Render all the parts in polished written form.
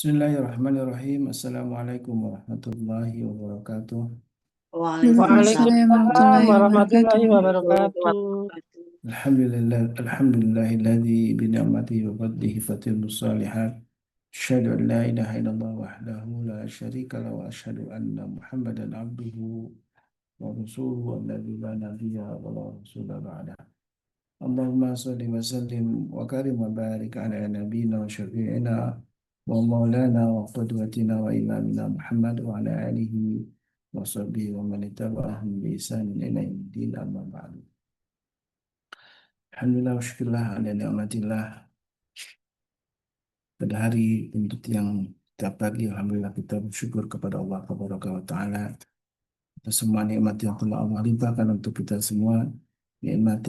Bismillahirrahmanirrahim. Assalamualaikum warahmatullahi wabarakatuh. Waalaikumsalam Waalaikumsalam Waalaikumsalam warahmatullahi wabarakatuh. warahmatullahi warahmatullahi wabarakatuh. wabarakatuh. Alhamdulillahilladzi bi ni'matihi wa fadlihi tatimmu shalihat. Asyhadu an la ilaha illallah wahdahu la syarika lahu wa asyhadu anna Muhammadan abduhu wa rasuluhu alladzi la nabiyya wa la rasula ba'da. Allahumma shalli wa sallim wa karim wa barik ala nabiyyina wa syafi'ina wa maulana wa qudwatina wa imamina Muhammad wa ala alihi wa sahbihi wa man ittaba'ahum bi ihsanin ila yaumil amma ba'du. Alhamdulillah wa syukurlah ala ni'matillah. Pada hari untuk yang setiap pagi alhamdulillah kita bersyukur kepada Allah Subhanahu wa taala atas semua nikmat yang telah Allah limpahkan untuk kita semua. Nikmat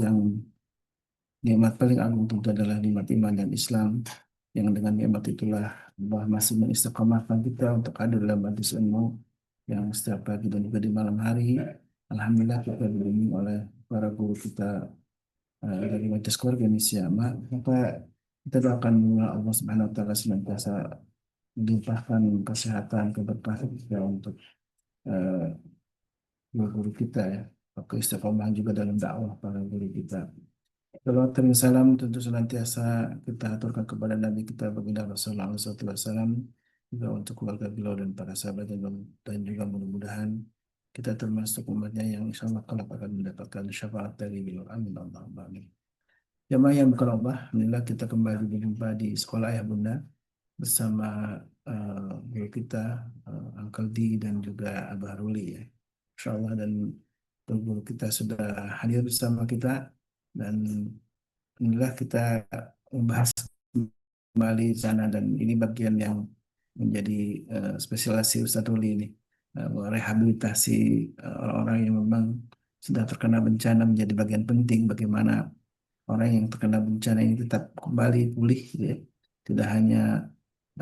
paling agung tentu adalah nikmat iman dan Islam, yang dengan nikmat itulah Allah masih mengistiqamahkan kita untuk ada dalam majlis ilmu yang setiap pagi dan juga di malam hari. Alhamdulillah kita dibimbing oleh para guru kita dari Majelis Keluarga Indonesia. Maka kita doakan Allah Subhanahu wa taala senantiasa melimpahkan kesehatan, keberkahan kita untuk guru kita ya. Keistiqomahan juga dalam dakwah para guru kita. Salawat dan salam tentu senantiasa kita aturkan kepada Nabi kita baginda Rasulullah SAW, juga untuk keluarga beliau dan para sahabat, dan juga mudah-mudahan kita termasuk umatnya yang insya Allah kelak akan mendapatkan syafaat dari beliau. Amin Allahumma amin. Jamaah yang bukan Allah, alhamdulillah kita kembali berjumpa di sekolah Ayah Bunda bersama guru kita Uncle D dan juga Abah Ruli ya. Insya Allah, dan guru kita sudah hadir bersama kita. Dan inilah kita membahas kembali sana, dan ini bagian yang menjadi spesialisasi Ustadz Ruli ini, merehabilitasi orang-orang yang memang sudah terkena bencana, menjadi bagian penting bagaimana orang yang terkena bencana ini tetap kembali pulih gitu ya. Tidak hanya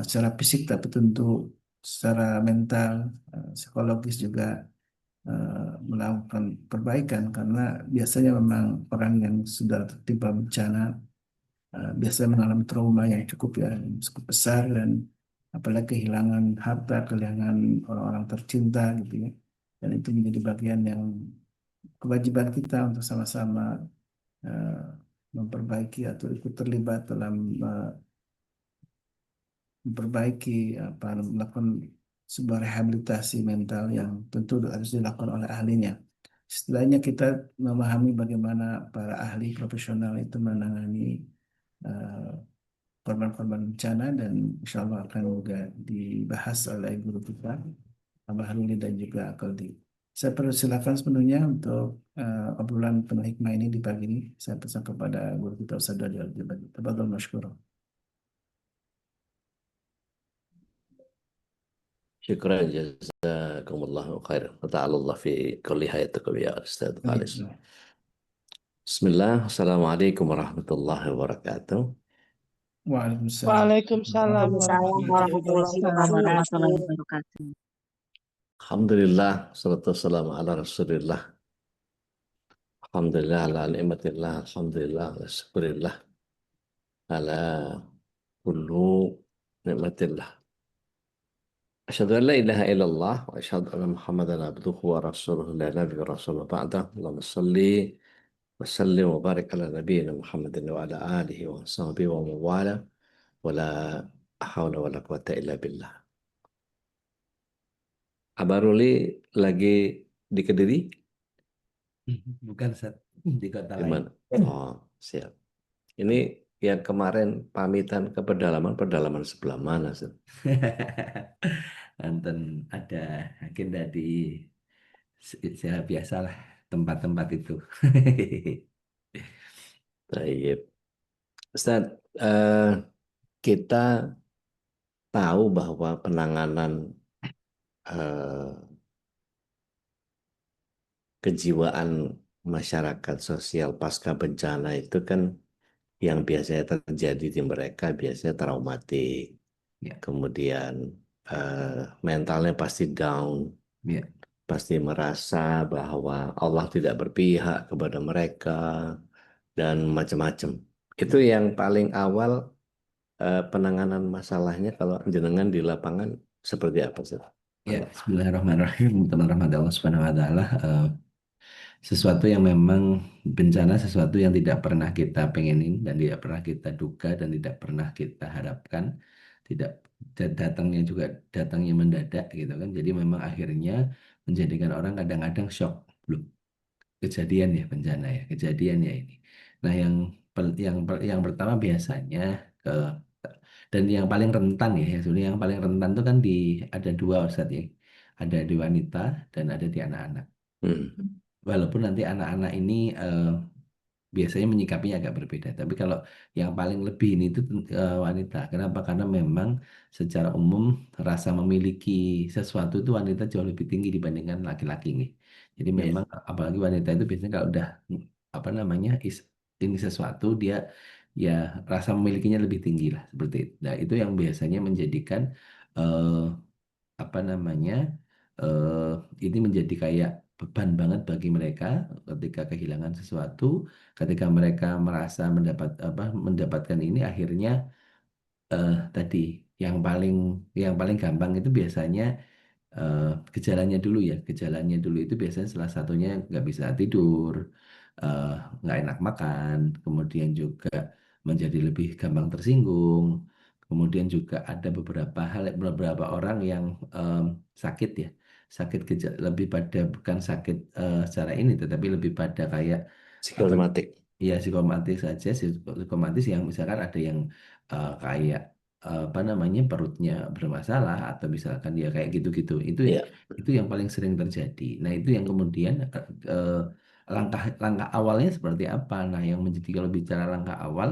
secara fisik tapi tentu secara mental, psikologis juga melakukan perbaikan, karena biasanya memang orang yang sudah tertimpa bencana biasanya mengalami trauma yang cukup besar, dan apalagi kehilangan harta, kehilangan orang-orang tercinta gitu ya. Dan itu menjadi bagian yang kewajiban kita untuk sama-sama memperbaiki atau ikut terlibat dalam memperbaiki melakukan sebuah rehabilitasi mental yang tentu harus dilakukan oleh ahlinya. Setidaknya kita memahami bagaimana para ahli profesional itu menangani korban-korban bencana, dan insya Allah akan juga dibahas oleh guru kita Abah Ruli dan juga Akaldi. Saya persilakan sepenuhnya untuk obrolan penuh hikmah ini di pagi ini. Saya pesan kepada guru kita Ustaz Dodi Al-Jabari. Tafadhol masykur. Syukran jazakumullahu khairan. Wa ta'ala Allah fi kulli hayatikum ya Ustaz Khalis. Bismillah. Assalamualaikum warahmatullahi wabarakatuh. Waalaikumsalam. Waalaikumsalam Waalaikumsalam warahmatullahi warahmatullahi wabarakatuh. wabarakatuh. Alhamdulillah, salatu wassalamu ala rasulillah. Alhamdulillah ala ni'matillah, alhamdulillah ala syukurillah, ala kullu ni'matillah. Asyhadu an la ilaha illallah wa asyhadu anna Muhammadan abduhu wa rasuluhu la nabiyya rasulullah ba'da. Allahumma salli wa sallim wa barik ala nabiyyina Muhammadin wa ala alihi wa sahbihi wa mawala wa la hawla wa la quwata illa billah. Abah Ruli lagi di Kediri? Bukan Ustaz, di kota Di lain. mana? Oh, siap. Ini yang kemarin pamitan ke pedalaman sebelah mana, Ustaz? Nonton ada agenda di biasalah tempat-tempat itu. Baik. Ustaz, kita tahu bahwa penanganan kejiwaan masyarakat sosial pasca bencana itu kan yang biasanya terjadi di mereka biasanya traumatik, Ya. kemudian mentalnya pasti down, Ya. pasti merasa bahwa Allah tidak berpihak kepada mereka dan macam-macam. Itu yang paling awal penanganan masalahnya kalau jenengan di lapangan seperti apa, Ustaz? Ya, Bismillahirrahmanirrahim. Teman rahmat Allah Subhanahu wa taala. Sesuatu yang memang bencana, sesuatu yang tidak pernah kita pengenin dan tidak pernah kita duga dan tidak pernah kita harapkan, tidak datangnya juga datangnya mendadak gitu kan. Jadi memang akhirnya menjadikan orang kadang-kadang shock. Loh, kejadian ya bencana ya, kejadian ya ini. Nah, yang pertama biasanya ke dan yang paling rentan ya, sebenarnya yang paling rentan itu kan ada dua Ustadz ya. Ada di wanita dan ada di anak-anak. Hmm. Walaupun nanti anak-anak ini biasanya menyikapinya agak berbeda. Tapi kalau yang paling lebih ini itu wanita. Kenapa? Karena memang secara umum rasa memiliki sesuatu itu wanita jauh lebih tinggi dibandingkan laki-laki nih. Jadi Iya. memang apalagi wanita itu biasanya kalau udah apa namanya ini sesuatu dia ya rasa memilikinya lebih tinggi lah seperti itu. Nah, itu yang biasanya menjadikan eh, apa namanya eh, ini menjadi kayak beban banget bagi mereka ketika kehilangan sesuatu, ketika mereka merasa mendapatkan ini akhirnya tadi yang paling gampang itu biasanya eh, gejalanya dulu ya, gejalanya dulu itu biasanya salah satunya nggak bisa tidur, eh, nggak enak makan, kemudian juga menjadi lebih gampang tersinggung, kemudian juga ada beberapa orang yang sakit ya, lebih pada bukan sakit secara ini, tetapi lebih pada kayak apa Psikosomatik. ya psikomatis saja, psikomatis yang misalkan ada yang kayak apa namanya perutnya bermasalah atau misalkan dia kayak gitu-gitu Iya. itu yang paling sering terjadi. Nah, itu yang kemudian langkah awalnya seperti apa? Nah, yang menjadi kalau bicara langkah awal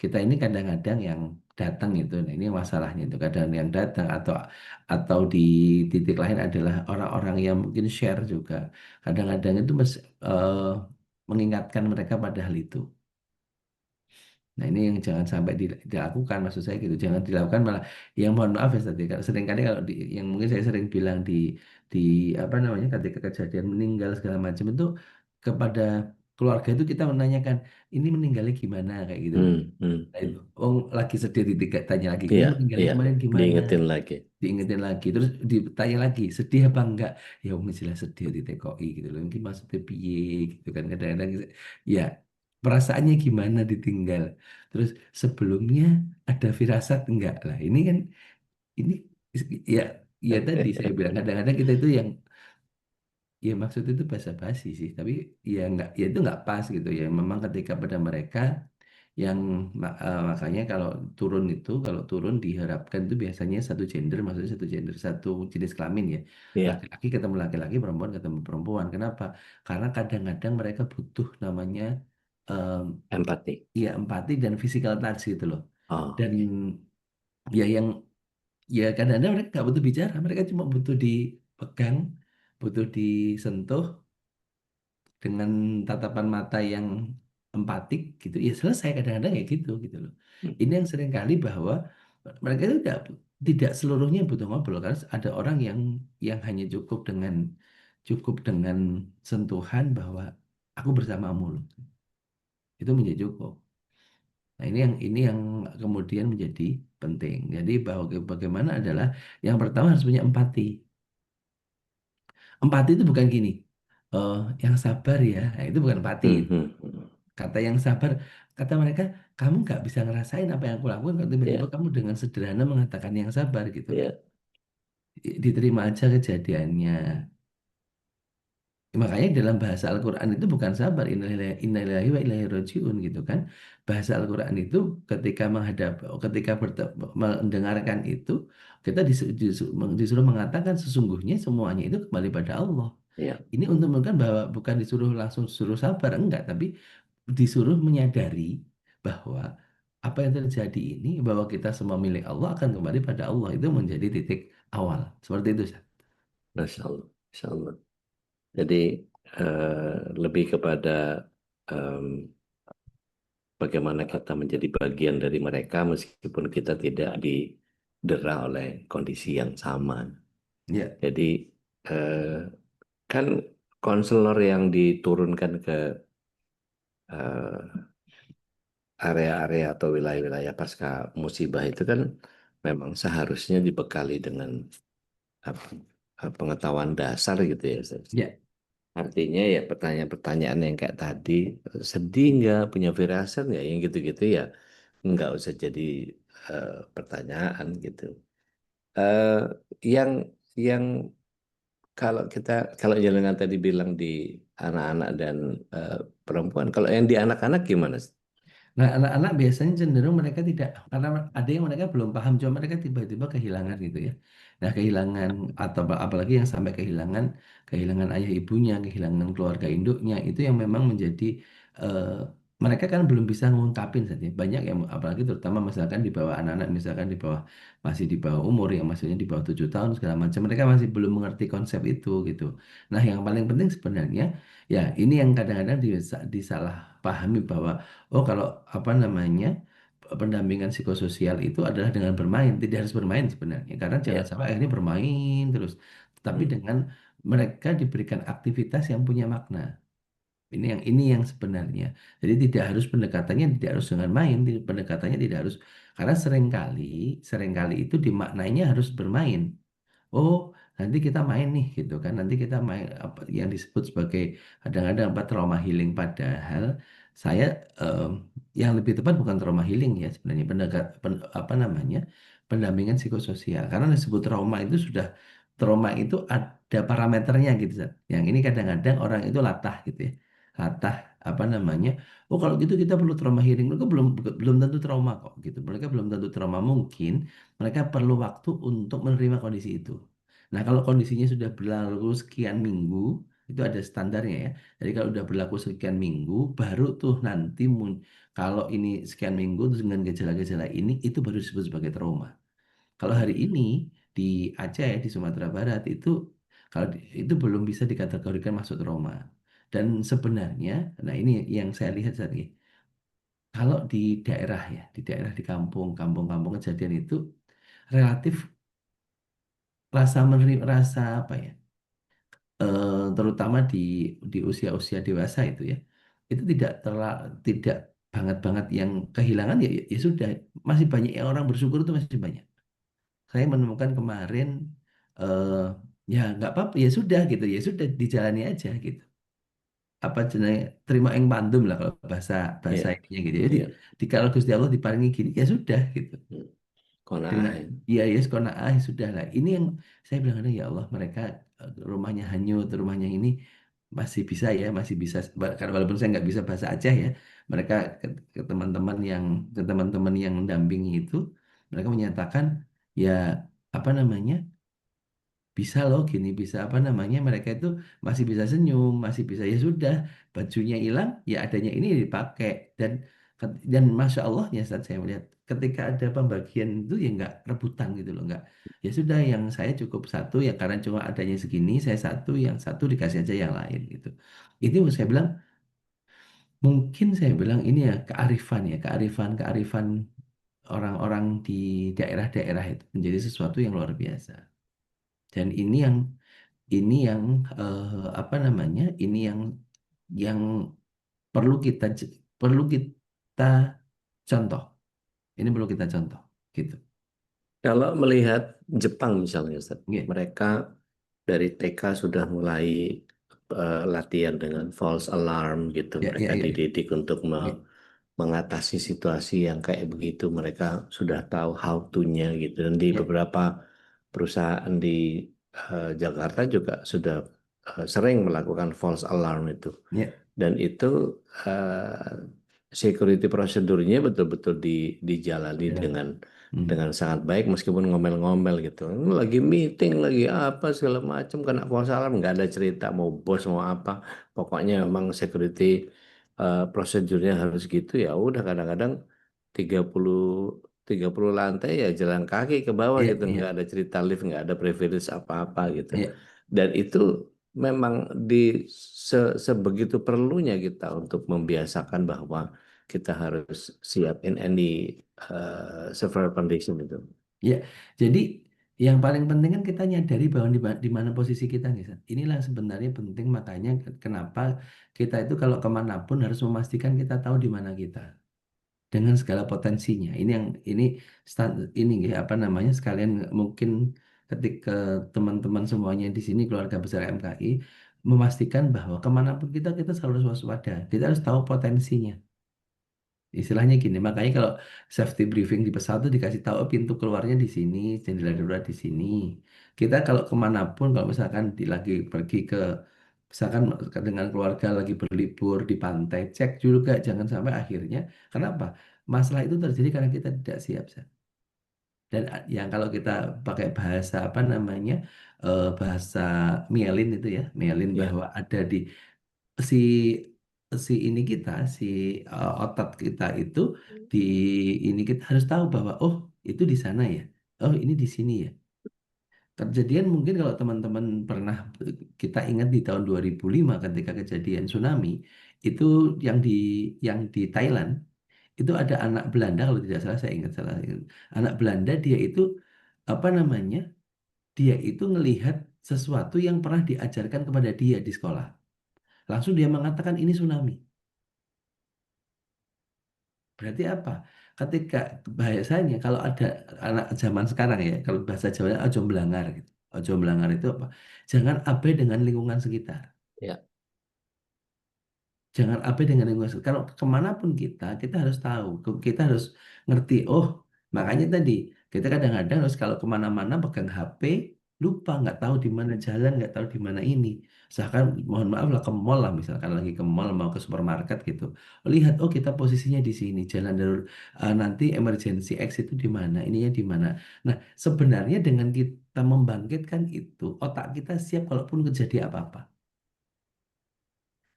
kita ini kadang-kadang yang datang itu, nah ini masalahnya itu kadang yang datang atau di titik lain adalah orang-orang yang mungkin share juga kadang-kadang itu eh, mengingatkan mereka pada hal itu. Nah, ini yang jangan sampai dilakukan, maksud saya gitu. Jangan dilakukan malah yang mohon maaf ya tadi. Seringkali kalau yang mungkin saya sering bilang di apa namanya ketika kejadian meninggal segala macam itu kepada keluarga itu kita menanyakan ini meninggalnya gimana kayak gitu loh. Hmm, hmm, Nah, itu, hmm. oh lagi sedih tanya lagi ini Iya, meninggalnya iya. kemarin gimana? Diingetin lagi. Diingetin lagi terus ditanya lagi sedih apa enggak ya wong jelas sedih ditekoi gitu loh mungkin maksudnya piye gitu kan kadang-kadang ya perasaannya gimana ditinggal terus sebelumnya ada firasat enggak lah ini kan ini ya ya tadi saya bilang kadang-kadang kita itu yang ya maksud itu basa-basi sih tapi ya enggak ya itu enggak pas gitu ya memang ketika pada mereka yang makanya kalau turun diharapkan itu biasanya satu gender, maksudnya satu gender, satu jenis kelamin ya. Iya, Laki-laki ketemu laki-laki, perempuan ketemu perempuan. Kenapa? Karena kadang-kadang mereka butuh namanya em, empati. ya empati dan physical touch gitu loh. Oh, Dan ya yang ya kadang-kadang mereka nggak butuh bicara, mereka cuma butuh dipegang, butuh disentuh, dengan tatapan mata yang empatik gitu ya selesai kadang-kadang ya gitu loh ini yang sering kali bahwa mereka itu tidak seluruhnya butuh ngobrol karena ada orang yang hanya cukup dengan sentuhan bahwa aku bersamamu loh itu menjadi cukup. Nah, ini yang kemudian menjadi penting. Jadi bahwa bagaimana adalah yang pertama harus punya empati. Empati itu bukan gini, oh, yang sabar ya. Nah, itu bukan empati. hmm, hmm, hmm. Kata yang sabar, kata mereka, kamu nggak bisa ngerasain apa yang aku lakukan kalau tiba-tiba Iya, kamu dengan sederhana mengatakan yang sabar gitu loh. iya. Diterima aja kejadiannya. Makanya dalam bahasa Al-Quran itu bukan sabar, innalillahi wa inna ilaihi rajiun gitu kan. Bahasa Al-Quran itu ketika mendengarkan itu, kita disuruh mengatakan sesungguhnya semuanya itu kembali pada Allah. Iya, Ini untuk menunjukkan bahwa bukan suruh sabar, enggak, tapi disuruh menyadari bahwa apa yang terjadi ini, bahwa kita semua milik Allah akan kembali pada Allah. Itu menjadi titik awal. Seperti itu, Ustaz. Masya Allah. Masya Allah. Jadi lebih kepada em, bagaimana kita menjadi bagian dari mereka meskipun kita tidak didera oleh kondisi yang sama. Ya, Jadi eh, kan konselor yang diturunkan ke eh, area-area atau wilayah-wilayah pasca musibah itu kan memang seharusnya dibekali dengan apa, pengetahuan dasar gitu ya, Ustaz. Ya, Artinya ya pertanyaan-pertanyaan yang kayak tadi, sedih nggak, punya firasat nggak, yang gitu-gitu ya nggak usah jadi pertanyaan gitu. eh yang yang kalau Jalangan tadi bilang di anak-anak dan eh, perempuan, kalau yang di anak-anak gimana? nah anak-anak biasanya cenderung mereka tidak, karena ada yang mereka belum paham, cuma mereka tiba-tiba kehilangan gitu ya. Nah kehilangan atau apalagi yang sampai kehilangan kehilangan ayah ibunya, kehilangan keluarga induknya, itu yang memang menjadi eh, mereka kan belum bisa ngungkapin saja. Banyak yang apalagi terutama misalkan di bawah anak-anak, misalkan di bawah masih di bawah umur yang maksudnya di bawah 7 tahun segala macam, mereka masih belum mengerti konsep itu gitu. Nah yang paling penting sebenarnya ya ini yang kadang-kadang disalahpahami bahwa oh, kalau apa namanya pendampingan psikososial itu adalah dengan bermain, tidak harus bermain sebenarnya. Karena jangan Ya. sampai akhirnya bermain terus, tapi Hmm. dengan mereka diberikan aktivitas yang punya makna. Ini yang sebenarnya. Jadi tidak harus pendekatannya tidak harus dengan main, pendekatannya tidak harus karena seringkali itu dimaknainya harus bermain. Oh, nanti kita main nih gitu kan. Nanti kita main apa yang disebut sebagai kadang-kadang apa trauma healing, padahal saya em, yang lebih tepat bukan trauma healing ya sebenarnya apa namanya? Pendampingan psikososial. Karena disebut trauma itu sudah trauma itu ada parameternya gitu. Zat. Yang ini kadang-kadang orang itu latah gitu ya. Latah apa namanya? Oh, kalau gitu kita perlu trauma healing. Mereka belum belum tentu trauma kok gitu. Mereka belum tentu trauma, mungkin mereka perlu waktu untuk menerima kondisi itu. Nah, kalau kondisinya sudah berlalu sekian minggu, itu ada standarnya ya. Jadi kalau sudah berlaku sekian minggu, baru tuh nanti kalau ini sekian minggu terus dengan gejala-gejala ini, itu baru disebut sebagai trauma. Kalau hari Hmm. ini di Aceh, di Sumatera Barat itu kalau itu belum bisa dikategorikan masuk trauma. Dan sebenarnya, nah ini yang saya lihat saat ini, kalau di daerah ya, di daerah di kampung-kampung kejadian itu relatif rasa apa ya, terutama di usia-usia dewasa itu ya, itu tidak banget-banget yang kehilangan ya sudah, masih banyak yang orang bersyukur, itu masih banyak. Saya menemukan kemarin eh ya nggak apa-apa, ya sudah dijalani aja gitu. Apa jenenge, terima eng pandum lah kalau bahasa bahasa Iya. ininya gitu. Jadi Iya. kalau Gusti Allah diparingi gini ya sudah gitu. Hmm. Kona'ah Dengan ya. iya ya sekolah sudah lah. Ini yang saya bilang ada ya Allah, mereka rumahnya hanyut, rumahnya ini masih bisa ya, masih bisa. Karena walaupun saya nggak bisa bahasa Aceh ya, mereka ke teman-teman yang mendampingi itu, mereka menyatakan ya apa namanya, bisa loh gini, bisa apa namanya, mereka itu masih bisa senyum, masih bisa ya sudah, bajunya hilang ya adanya ini dipakai. Dan masya Allahnya saat saya melihat ketika ada pembagian itu ya nggak rebutan gitu loh, nggak ya sudah yang saya cukup satu ya karena cuma adanya segini, saya satu, yang satu dikasih aja yang lain gitu. Itu saya bilang, mungkin saya bilang ini ya kearifan, kearifan orang-orang di daerah-daerah itu menjadi sesuatu yang luar biasa. Dan ini yang apa namanya, ini yang perlu kita contoh. Ini perlu kita contoh gitu. Kalau melihat Jepang misalnya, Ustaz, Iya. mereka dari TK sudah mulai latihan dengan false alarm gitu. Ya, ya, Mereka ya, ya. dididik untuk Ya, mengatasi situasi yang kayak begitu. Mereka sudah tahu how to-nya gitu. Dan di ya, beberapa perusahaan di Jakarta juga sudah sering melakukan false alarm itu. ya, Dan itu security prosedurnya betul-betul dijalani jalan. Hmm. dengan sangat baik meskipun ngomel-ngomel gitu. Ini lagi meeting, lagi apa segala macam, kena false alarm, nggak ada cerita mau bos mau apa. Pokoknya memang security prosedurnya harus gitu ya. Udah kadang-kadang 30 30 lantai ya jalan kaki ke bawah Ya, gitu, nggak ya, ada cerita lift, nggak ada privilege apa-apa gitu. ya. Dan itu memang sebegitu perlunya kita untuk membiasakan bahwa kita harus siap in any severe condition itu. Ya. Jadi yang paling penting kan kita nyadari bahwa di mana posisi kita nih, Sat. Inilah sebenarnya penting, makanya kenapa kita itu kalau kemanapun harus memastikan kita tahu di mana kita. dengan segala potensinya. Ini ini ya, apa namanya, sekalian mungkin ketika teman-teman semuanya di sini keluarga besar MKI memastikan bahwa kemanapun kita selalu harus waspada. Kita harus tahu potensinya. Istilahnya gini, makanya kalau safety briefing di pesawat itu dikasih tahu, "Oh, pintu keluarnya di sini, jendela darurat di sini." Kita kalau kemanapun, kalau misalkan lagi pergi ke, misalkan dengan keluarga lagi berlibur di pantai, cek juga jangan sampai akhirnya, kenapa? Masalah itu terjadi karena kita tidak siap, Sa. Dan yang kalau kita pakai bahasa apa namanya, bahasa mielin itu ya, mielin, Ya. bahwa ada di si si ini kita, si otot kita itu, di ini kita harus tahu bahwa oh itu di sana ya, oh ini di sini ya. Kejadian mungkin kalau teman-teman pernah, kita ingat di tahun 2005 ketika kejadian tsunami itu, yang di Thailand itu ada anak Belanda, kalau tidak salah, saya ingat salah, anak Belanda, dia itu apa namanya, dia itu ngelihat sesuatu yang pernah diajarkan kepada dia di sekolah, langsung dia mengatakan ini tsunami. Berarti apa? Ketika bahasanya, kalau ada anak zaman sekarang ya, kalau bahasa Jawanya ojo melanggar gitu. Ojo melanggar itu apa? Jangan abai dengan lingkungan sekitar. Ya. Jangan abai dengan lingkungan sekitar. Kalau kemanapun kita harus tahu. Kita harus ngerti. Oh, makanya tadi kita kadang-kadang harus kalau kemana-mana pegang HP, lupa, nggak tahu di mana jalan, nggak tahu di mana ini. Misalkan, mohon maaf lah, ke mall lah, misalkan lagi ke mall mau ke supermarket gitu. Lihat, oh kita posisinya di sini, jalan darurat, nanti emergency exit itu di mana, ininya di mana. Nah, sebenarnya dengan kita membangkitkan itu, otak kita siap kalaupun kejadian apa-apa.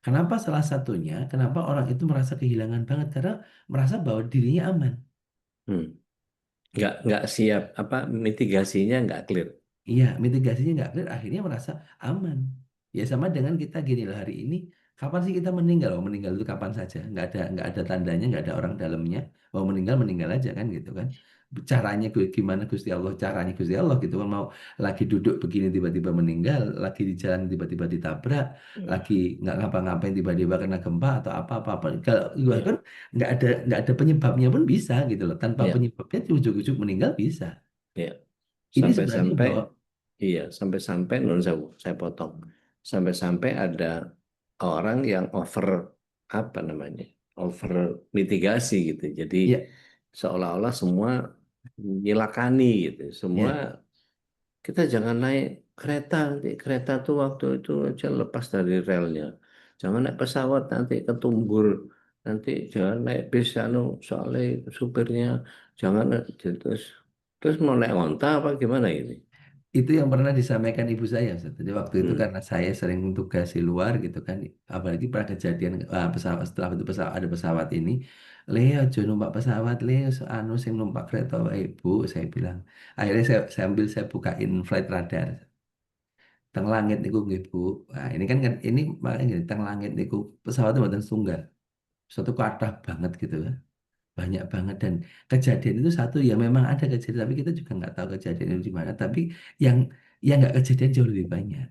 Kenapa salah satunya, kenapa orang itu merasa kehilangan banget? Karena merasa bahwa dirinya aman. Hmm. Nggak siap, apa, mitigasinya nggak clear. Iya, mitigasinya nggak clear, akhirnya merasa aman. Ya sama dengan kita gini loh, hari ini, kapan sih kita meninggal? Oh, meninggal itu kapan saja, nggak ada tandanya, nggak ada orang dalamnya. Mau meninggal meninggal aja kan gitu kan. Caranya gimana Gusti Allah? Caranya Gusti Allah gitu kan. Mau lagi duduk begini tiba-tiba meninggal, lagi di jalan tiba-tiba ditabrak, Hmm. lagi nggak ngapa-ngapain tiba-tiba kena gempa atau apa-apa. Kalau Ya. kan nggak ada penyebabnya pun bisa gitu loh. Tanpa Ya. penyebabnya ujuk-ujuk meninggal bisa. Ya. Ini sebenarnya Sampai-sampai, bahwa iya, sampai-sampai, non saya potong. Sampai-sampai ada orang yang over, apa namanya, over mitigasi gitu. Jadi ya, seolah-olah semua nyilakani gitu. Semua, ya, kita jangan naik kereta, nanti kereta tuh waktu itu aja lepas dari relnya. Jangan naik pesawat, nanti ketumbur. Nanti jangan naik bis, anu, soalnya supirnya jangan, terus mau naik onta apa gimana ini? itu yang pernah disampaikan ibu saya, Ustaz. Jadi waktu itu Hmm. karena saya sering tugas di luar gitu kan, apalagi pada kejadian pesawat, setelah itu pesawat, ada pesawat ini, Leo aja numpak pesawat, Leo anu sing numpak kereta wae, ibu, saya bilang. Akhirnya saya ambil, saya bukain flight radar. Teng langit niku nggih Bu. Nah, ini kan ini makanya gini, teng langit niku pesawat itu mboten setunggal. Suatu kathah banget gitu kan. Banyak banget, dan kejadian itu satu ya, memang ada kejadian tapi kita juga nggak tahu kejadian itu di mana, tapi yang nggak kejadian jauh lebih banyak.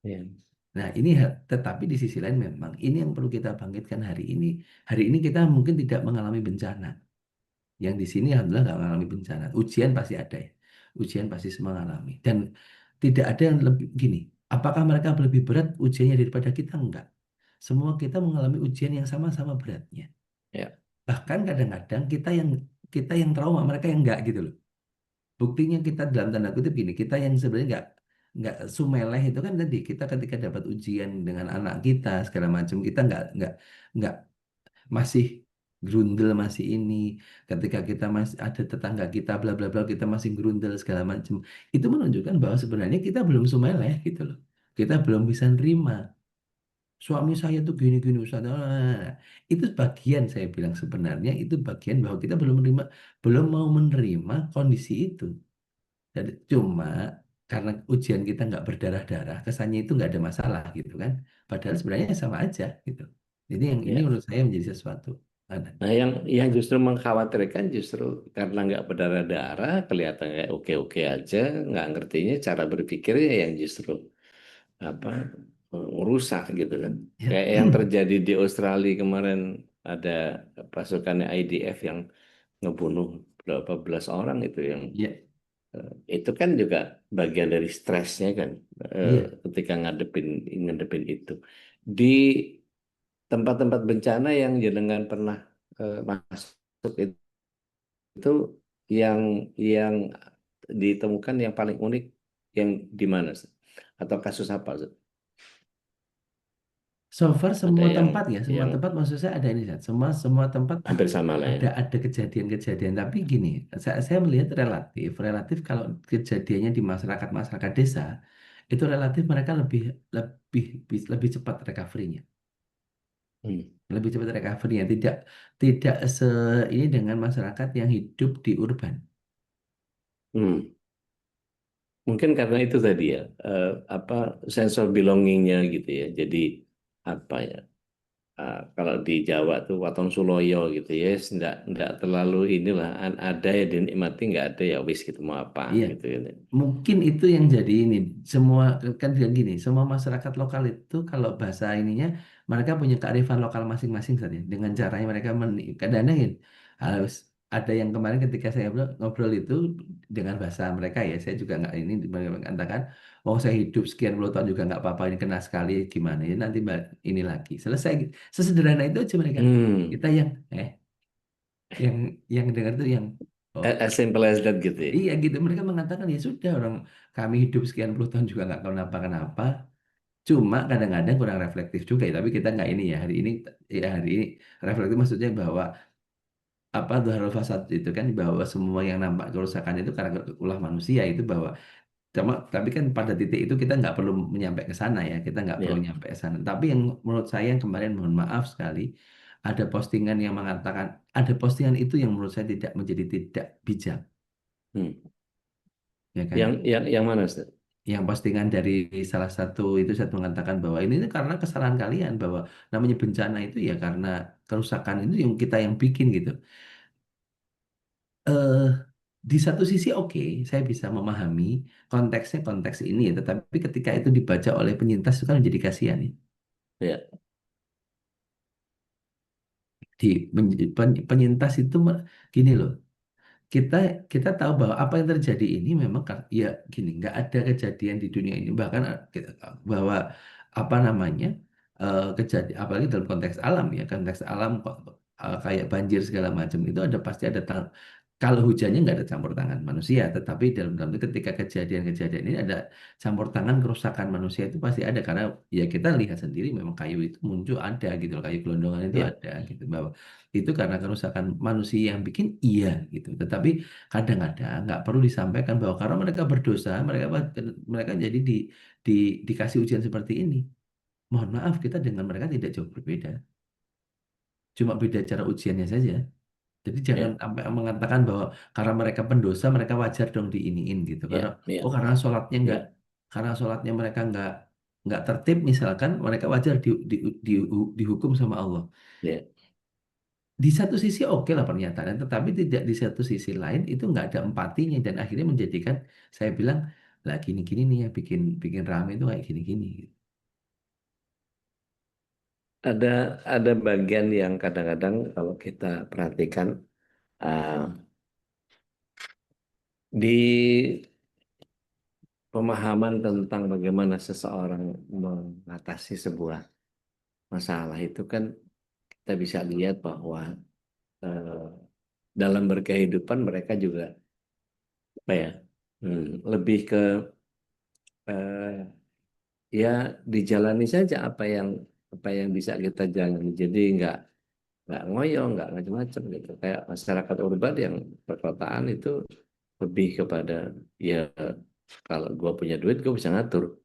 Ya. Nah ini tetapi di sisi lain memang ini yang perlu kita bangkitkan hari ini. Hari ini kita mungkin tidak mengalami bencana, yang di sini alhamdulillah nggak mengalami bencana. Ujian pasti ada ya, ujian pasti semua mengalami, dan tidak ada yang lebih gini, apakah mereka lebih berat ujiannya daripada kita? Enggak, semua kita mengalami ujian yang sama-sama beratnya. Ya. Bahkan kadang-kadang kita yang trauma, mereka yang enggak gitu loh. Buktinya kita dalam tanda kutip gini, kita yang sebenarnya enggak sumeleh itu kan tadi, kita ketika dapat ujian dengan anak kita segala macam, kita enggak masih grundel, masih ini, ketika kita masih ada tetangga kita bla bla bla, kita masih grundel segala macam. Itu menunjukkan bahwa sebenarnya kita belum sumeleh gitu loh. Kita belum bisa nerima suami saya tuh gini-gini Ustaz. Itu bagian, saya bilang sebenarnya itu bagian bahwa kita belum mau menerima kondisi itu. Dan cuma karena ujian kita nggak berdarah-darah, kesannya itu nggak ada masalah gitu kan. Padahal sebenarnya sama aja gitu. Jadi yang ini Ya. menurut saya menjadi sesuatu. Ada. Nah, yang justru mengkhawatirkan justru karena nggak berdarah-darah, kelihatan kayak oke-oke aja, nggak ngertinya cara berpikirnya yang justru, apa, merusak gitu kan. Ya. Kayak yang terjadi di Australia kemarin, ada pasukannya IDF yang ngebunuh berapa belas orang itu yang Iya, itu kan juga bagian dari stresnya kan iya. ketika ngadepin itu di tempat-tempat bencana yang jenengan pernah masuk itu yang ditemukan yang paling unik yang di mana Ustaz? Atau kasus apa Ustaz? So far Ada semua tempat ya, semua yang tempat maksud saya ada ini, Zat. Semua tempat hampir sama lah ya. ada kejadian-kejadian. Tapi gini, saya melihat relatif kalau kejadiannya di masyarakat desa itu relatif mereka lebih lebih lebih cepat recovery-nya, Hmm. lebih cepat recovery-nya. Tidak se ini dengan masyarakat yang hidup di urban. Hmm. Mungkin karena itu tadi ya, apa sense of belonging-nya gitu ya. Jadi apa ya? Kalau di Jawa tuh Waton Suloyo gitu ya, nggak terlalu inilah ada ya dinikmati nggak ada ya wis gitu mau apa Iya, gitu ya. mungkin itu yang jadi ini. Semua kan bilang gini, semua masyarakat lokal itu kalau bahasa ininya mereka punya kearifan lokal masing-masing saja. Dengan caranya mereka kadang-kadang gini, harus ada yang kemarin ketika saya ngobrol itu dengan bahasa mereka ya, saya juga nggak ini mengatakan, oh saya hidup sekian puluh tahun juga nggak apa-apa ini kena sekali gimana ya nanti ini lagi selesai. Sesederhana itu aja mereka. Hmm. Kita yang yang dengar tuh yang oh, As simple as that gitu ya. iya gitu, mereka mengatakan ya sudah orang kami hidup sekian puluh tahun juga nggak kenapa-kenapa. Cuma kadang-kadang kurang reflektif juga ya. Tapi kita nggak ini ya hari ini reflektif maksudnya bahwa apa Dhahrul Fasad itu kan bahwa semua yang nampak kerusakan itu karena ulah manusia itu bahwa cuma tapi kan pada titik itu kita nggak perlu menyampai ke sana ya, kita nggak perlu Ya. nyampe ke sana. Tapi yang menurut saya yang kemarin mohon maaf sekali ada postingan yang mengatakan ada postingan itu yang menurut saya tidak bijak Hmm. ya kan. Yang mana Ustaz? Yang postingan dari salah satu itu saya mengatakan bahwa ini karena kesalahan kalian bahwa namanya bencana itu ya karena kerusakan itu yang kita yang bikin gitu. eh di satu sisi oke, saya bisa memahami konteksnya konteks ini ya, tetapi ketika itu dibaca oleh penyintas itu kan menjadi kasihan ya. Ya. Di penyintas itu gini loh, kita kita tahu bahwa apa yang terjadi ini memang ya gini nggak ada kejadian di dunia ini bahkan bahwa apa namanya kejadian apalagi dalam konteks alam ya konteks alam kok kayak banjir segala macam itu ada pasti ada kalau hujannya nggak ada campur tangan manusia tetapi dalam itu ketika kejadian-kejadian ini ada campur tangan kerusakan manusia itu pasti ada karena ya kita lihat sendiri memang kayu itu muncul ada gitu loh, kayu gelondongan itu Ya. ada gitu bahwa itu karena kerusakan manusia yang bikin iya gitu. Tetapi kadang-kadang nggak perlu disampaikan bahwa karena mereka berdosa, mereka jadi di dikasih ujian seperti ini. Mohon maaf, kita dengan mereka tidak jauh berbeda. Cuma beda cara ujiannya saja. Jadi jangan Ya. sampai mengatakan bahwa karena mereka pendosa, mereka wajar dong diiniin gitu. Karena Ya. Ya. oh Ya. karena sholatnya mereka nggak tertib misalkan, mereka wajar di, dihukum sama Allah. Ya. Di satu sisi oke lah pernyataan, tetapi tidak di satu sisi lain itu nggak ada empatinya dan akhirnya menjadikan saya bilang lah gini-gini nih ya bikin bikin rame itu kayak gini-gini. Ada bagian yang kadang-kadang kalau kita perhatikan uh, di pemahaman tentang bagaimana seseorang mengatasi sebuah masalah itu kan kita bisa lihat bahwa eh, dalam berkehidupan mereka juga apa ya lebih ke eh, ya dijalani saja apa yang bisa kita jalani. Jadi nggak ngoyo, nggak macam-macam gitu. Kayak masyarakat urban yang perkotaan itu lebih kepada ya kalau gue punya duit gue bisa ngatur.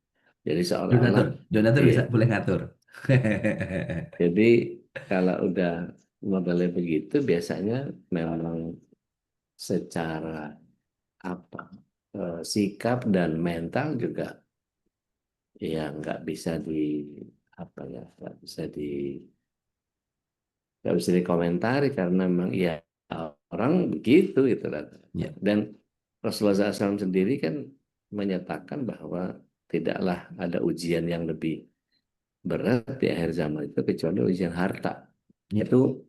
Jadi seolah-olah Donatur, donatur iya. bisa boleh ngatur. Jadi kalau udah modelnya begitu biasanya memang secara apa sikap dan mental juga ya nggak bisa nggak bisa dikomentari karena memang ya orang begitu gitu lah. Ya, Dan Rasulullah SAW sendiri kan menyatakan bahwa tidaklah ada ujian yang lebih berat di akhir zaman itu kecuali ujian harta. ya, Itu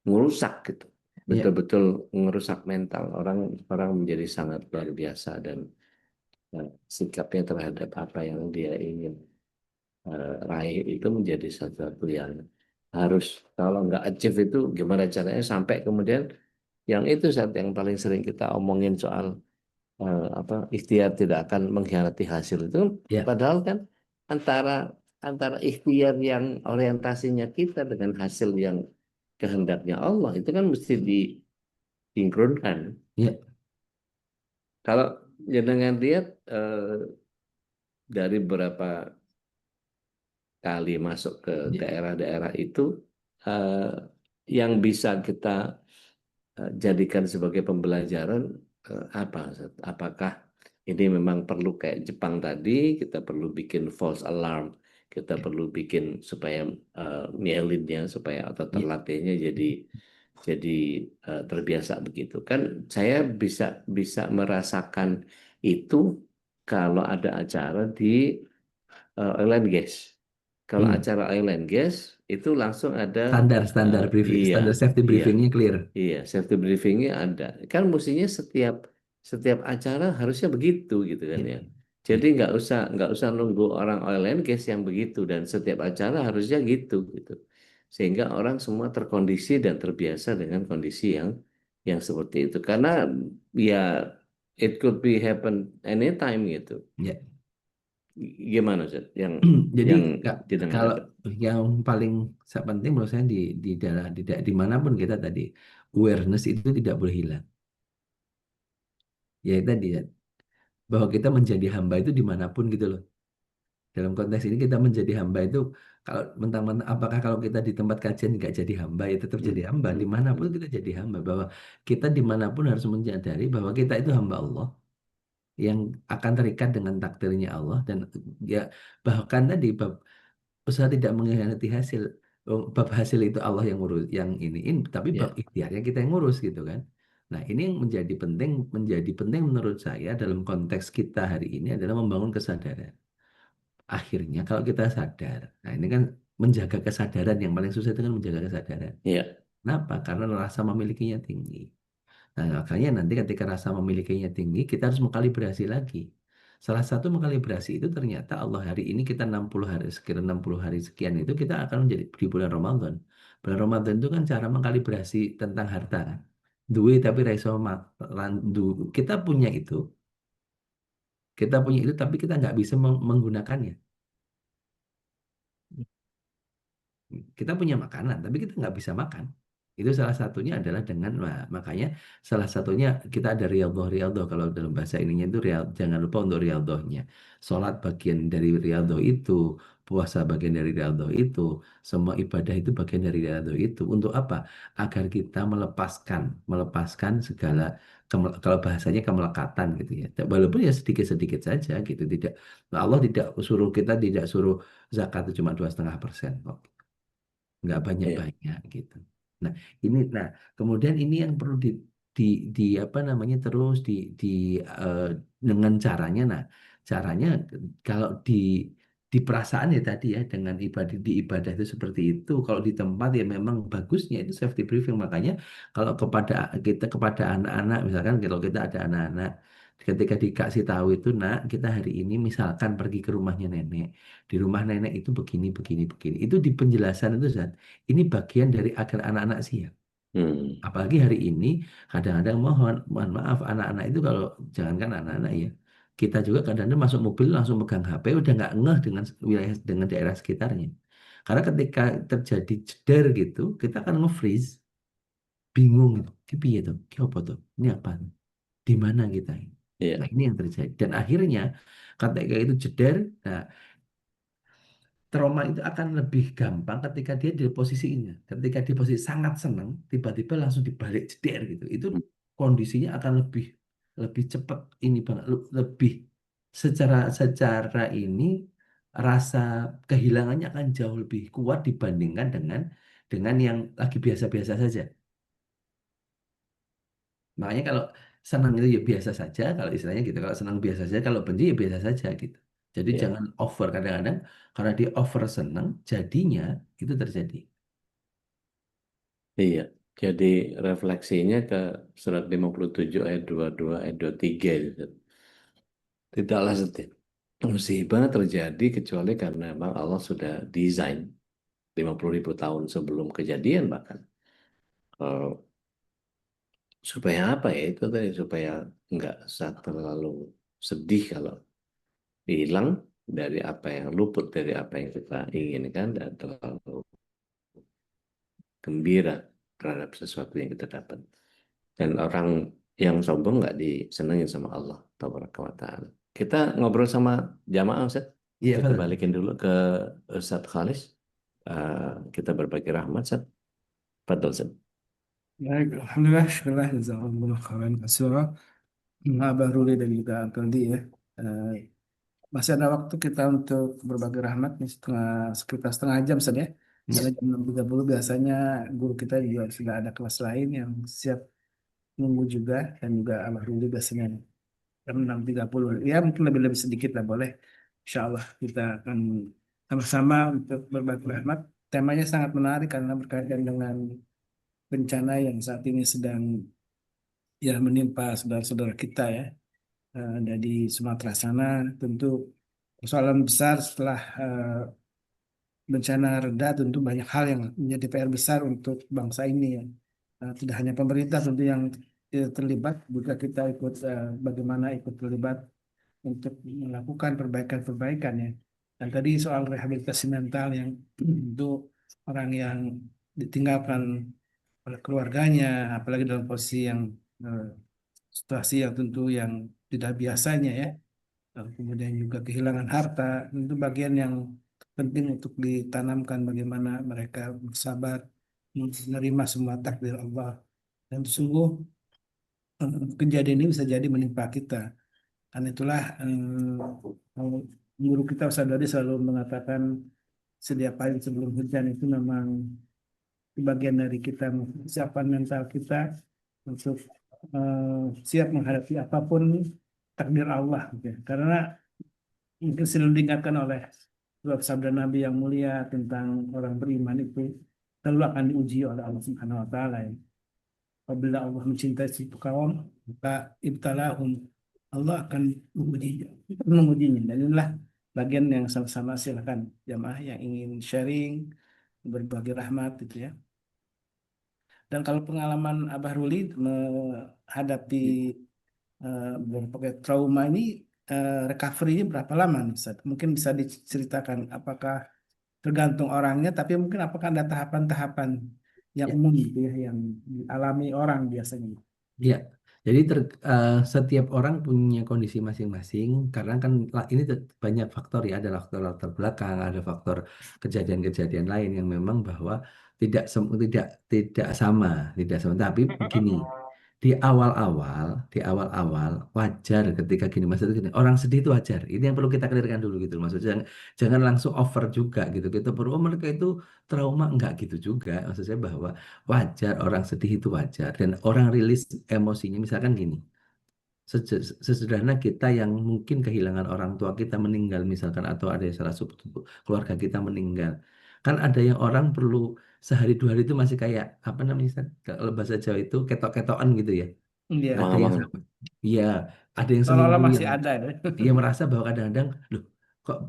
ngerusak gitu. Ya, Betul-betul ngerusak mental orang, orang menjadi sangat luar biasa dan sikapnya terhadap apa yang dia ingin raih itu menjadi sesuatu yang harus, kalau nggak achieve itu gimana caranya sampai kemudian yang itu saat yang paling sering kita omongin soal apa ikhtiar tidak akan mengkhianati hasil itu, ya, padahal kan antara antara ikhtiar yang orientasinya kita dengan hasil yang kehendaknya Allah itu kan mesti disinkronkan. ya, Kalau jenengan lihat dari beberapa kali masuk ke ya, daerah-daerah itu, eh, yang bisa kita jadikan sebagai pembelajaran apa? Ustaz? Apakah ini memang perlu kayak Jepang tadi, kita perlu bikin false alarm, kita perlu bikin supaya mielinnya, supaya otot ya, terlatihnya jadi terbiasa begitu. Kan saya bisa bisa merasakan itu kalau ada acara di oil and gas. Kalau hmm. acara oil and gas itu langsung ada Standar briefing, iya, standar safety iya, briefingnya clear. iya, safety briefingnya ada. Kan mestinya setiap setiap acara harusnya begitu gitu kan Ya, ya. ya, Jadi nggak usah nunggu orang oil and gas yang begitu, dan setiap acara harusnya gitu gitu. Sehingga orang semua terkondisi dan terbiasa dengan kondisi yang seperti itu. Karena ya it could be happen anytime gitu. ya. Gimana Ustaz? Yang Jadi yang Kak, didengar kalau itu. yang paling penting menurut saya di daerah dimanapun kita tadi awareness itu tidak boleh hilang. Ya tadi ya, bahwa kita menjadi hamba itu dimanapun gitu loh. Dalam konteks ini kita menjadi hamba itu kalau mentang-mentang apakah kalau kita di tempat kajian nggak jadi hamba ya tetap Hmm, jadi hamba. hmm, Dimanapun hmm. kita jadi hamba, bahwa kita dimanapun harus menyadari bahwa kita itu hamba Allah yang akan terikat dengan takdirnya Allah, dan ya bahkan tadi bab usaha tidak mengkhianati hasil. Oh, bab hasil itu Allah yang ngurus, yang iniin, tapi bab Ya, ikhtiarnya kita yang ngurus gitu kan. Nah, ini yang menjadi penting menurut saya dalam konteks kita hari ini adalah membangun kesadaran. Akhirnya kalau kita sadar, nah ini kan menjaga kesadaran, yang paling susah itu kan menjaga kesadaran. ya, Kenapa? Karena rasa memilikinya tinggi. Nah, makanya nanti ketika rasa memilikinya tinggi, kita harus mengkalibrasi lagi. Salah satu mengkalibrasi itu ternyata Allah hari ini kita 60 hari, sekitar 60 hari sekian itu kita akan menjadi di bulan Ramadan. Bulan Ramadan itu kan cara mengkalibrasi tentang harta. Duit tapi raiso landu. Kita punya itu tapi kita nggak bisa menggunakannya. Kita punya makanan, tapi kita nggak bisa makan. Itu salah satunya adalah dengan makanya salah satunya kita ada riyadhah kalau dalam bahasa ininya itu jangan lupa untuk riyadhahnya. Sholat bagian dari riyadhah itu, puasa bagian dari riyadhah itu, semua ibadah itu bagian dari riyadhah itu. Untuk apa? Agar kita melepaskan segala kalau bahasanya kemelekatan gitu ya. Walaupun ya sedikit-sedikit saja gitu, tidak Allah tidak suruh zakat itu cuma 2,5%. Nggak ya, banyak-banyak gitu. Nah, nah kemudian ini yang perlu di, apa namanya terus eh, dengan caranya. Nah, caranya kalau di perasaan ya tadi ya dengan ibadah itu seperti itu. Kalau di tempat ya memang bagusnya itu safety briefing. Makanya kalau kepada anak-anak misalkan kalau kita ada anak-anak ketika dikasih tahu itu nak kita hari ini misalkan pergi ke rumahnya nenek, di rumah nenek itu begini begini begini, itu di penjelasan itu Zat, ini bagian dari agar anak-anak siap. hmm, Apalagi hari ini kadang-kadang mohon maaf anak-anak itu kalau jangankan anak-anak ya, kita juga kadang-kadang masuk mobil langsung pegang HP udah nggak ngeh dengan wilayah dengan daerah sekitarnya. Karena ketika terjadi jeder gitu, kita akan nge-freeze, bingung gitu. Ki piye tuh? Ki apa tuh? Ini apa? Di mana kita ini? ya, Nah, ini yang terjadi. Dan akhirnya ketika itu jeder, nah trauma itu akan lebih gampang ketika dia di posisi ini. Ketika di posisi sangat senang, tiba-tiba langsung dibalik jeder gitu. Itu hmm, kondisinya akan lebih lebih cepat ini banget, lebih secara ini rasa kehilangannya akan jauh lebih kuat dibandingkan dengan yang lagi biasa-biasa saja. Makanya kalau senang itu ya biasa saja, kalau istilahnya gitu. Kalau senang biasa saja, kalau benci ya biasa saja gitu. Jadi ya, jangan over kadang-kadang karena dia over senang, jadinya itu terjadi. iya. Jadi refleksinya ke surat 57 ayat 22 ayat 23 itu. Tidaklah setiap musibah terjadi kecuali karena memang Allah sudah desain 50.000 tahun sebelum kejadian bahkan. Eh, supaya apa ya itu tadi, supaya nggak terlalu sedih kalau hilang dari apa yang luput dari apa yang kita inginkan, dan terlalu gembira terhadap sesuatu yang kita dapat. Dan orang yang sombong nggak disenengin sama Allah Tabaraka wa Ta'ala. Kita ngobrol sama jamaah, Ustaz. Iya, Kita Fadl. balikin dulu ke Ustaz Khalis. Kita berbagi rahmat, Ustaz. Fadol, Ustaz. Baik, alhamdulillah, syukurlah, jazakallahu khairan katsira. Baru dan juga Aldi ya. Eh, Masih ada waktu kita untuk berbagi rahmat nih sekitar setengah jam saja. Karena jam 6.30 biasanya guru kita juga sudah ada kelas lain yang siap nunggu juga, dan juga alhamdulillah biasanya jam 6.30. Ya mungkin lebih-lebih sedikit lah boleh. Insya Allah kita akan sama-sama untuk berbagi rahmat. Temanya sangat menarik karena berkaitan dengan bencana yang saat ini sedang ya menimpa saudara-saudara kita ya. Dari Sumatera sana. Tentu persoalan besar setelah bencana reda, tentu banyak hal yang menjadi PR besar untuk bangsa ini ya. Tidak hanya pemerintah tentu yang terlibat, juga kita ikut bagaimana ikut terlibat untuk melakukan perbaikan-perbaikan ya. Dan tadi soal rehabilitasi mental yang untuk orang yang ditinggalkan oleh keluarganya, apalagi dalam posisi yang eh, situasi yang tentu yang tidak biasanya ya. Kemudian juga kehilangan harta, itu bagian yang penting untuk ditanamkan bagaimana mereka bersabar menerima semua takdir Allah. Dan sungguh kejadian ini bisa jadi menimpa kita. Karena itulah guru kita Ustaz Dodi selalu mengatakan sedia payung sebelum hujan, itu memang bagian dari kita siapkan mental kita untuk siap menghadapi apapun takdir Allah gitu ya. Karena mungkin selalu diingatkan oleh suatu sabda Nabi yang mulia tentang orang beriman itu selalu akan diuji oleh Allah Subhanahu wa taala ya. Apabila Allah mencintai si kaum, maka ibtalahum, Allah akan mengujinya. Dan inilah bagian yang sama-sama silakan jamaah yang ingin sharing, berbagi rahmat gitu ya. Dan kalau pengalaman Abah Ruli menghadapi berbagai trauma ini, recovery-nya berapa lama nih, Ustaz? Mungkin bisa diceritakan apakah tergantung orangnya, tapi mungkin apakah ada tahapan-tahapan yang Ya, umum gitu ya yang dialami orang biasanya. ya. Jadi setiap orang punya kondisi masing-masing karena kan ini banyak faktor ya, ada faktor-faktor belakang, ada faktor kejadian-kejadian lain yang memang bahwa tidak tidak sama, tidak sama. Tapi begini, di awal-awal wajar ketika gini, maksudnya gini, orang sedih itu wajar. Ini yang perlu kita clearkan dulu gitu. Maksudnya jangan langsung over juga gitu. Kita perlu mereka itu trauma, enggak gitu juga. Maksud saya bahwa wajar orang sedih itu wajar, dan orang rilis emosinya misalkan gini, sesederhana kita yang mungkin kehilangan orang tua kita meninggal misalkan, atau ada yang salah satu keluarga kita meninggal, kan ada yang orang perlu sehari dua hari itu masih kayak apa namanya Ustaz? Kalau bahasa Jawa itu ketok-ketokan gitu ya, Iya, ada yang Mang-mang. sampai, iya, ada yang seolah-olah seminggu masih yang ada ya. dia merasa bahwa kadang-kadang loh kok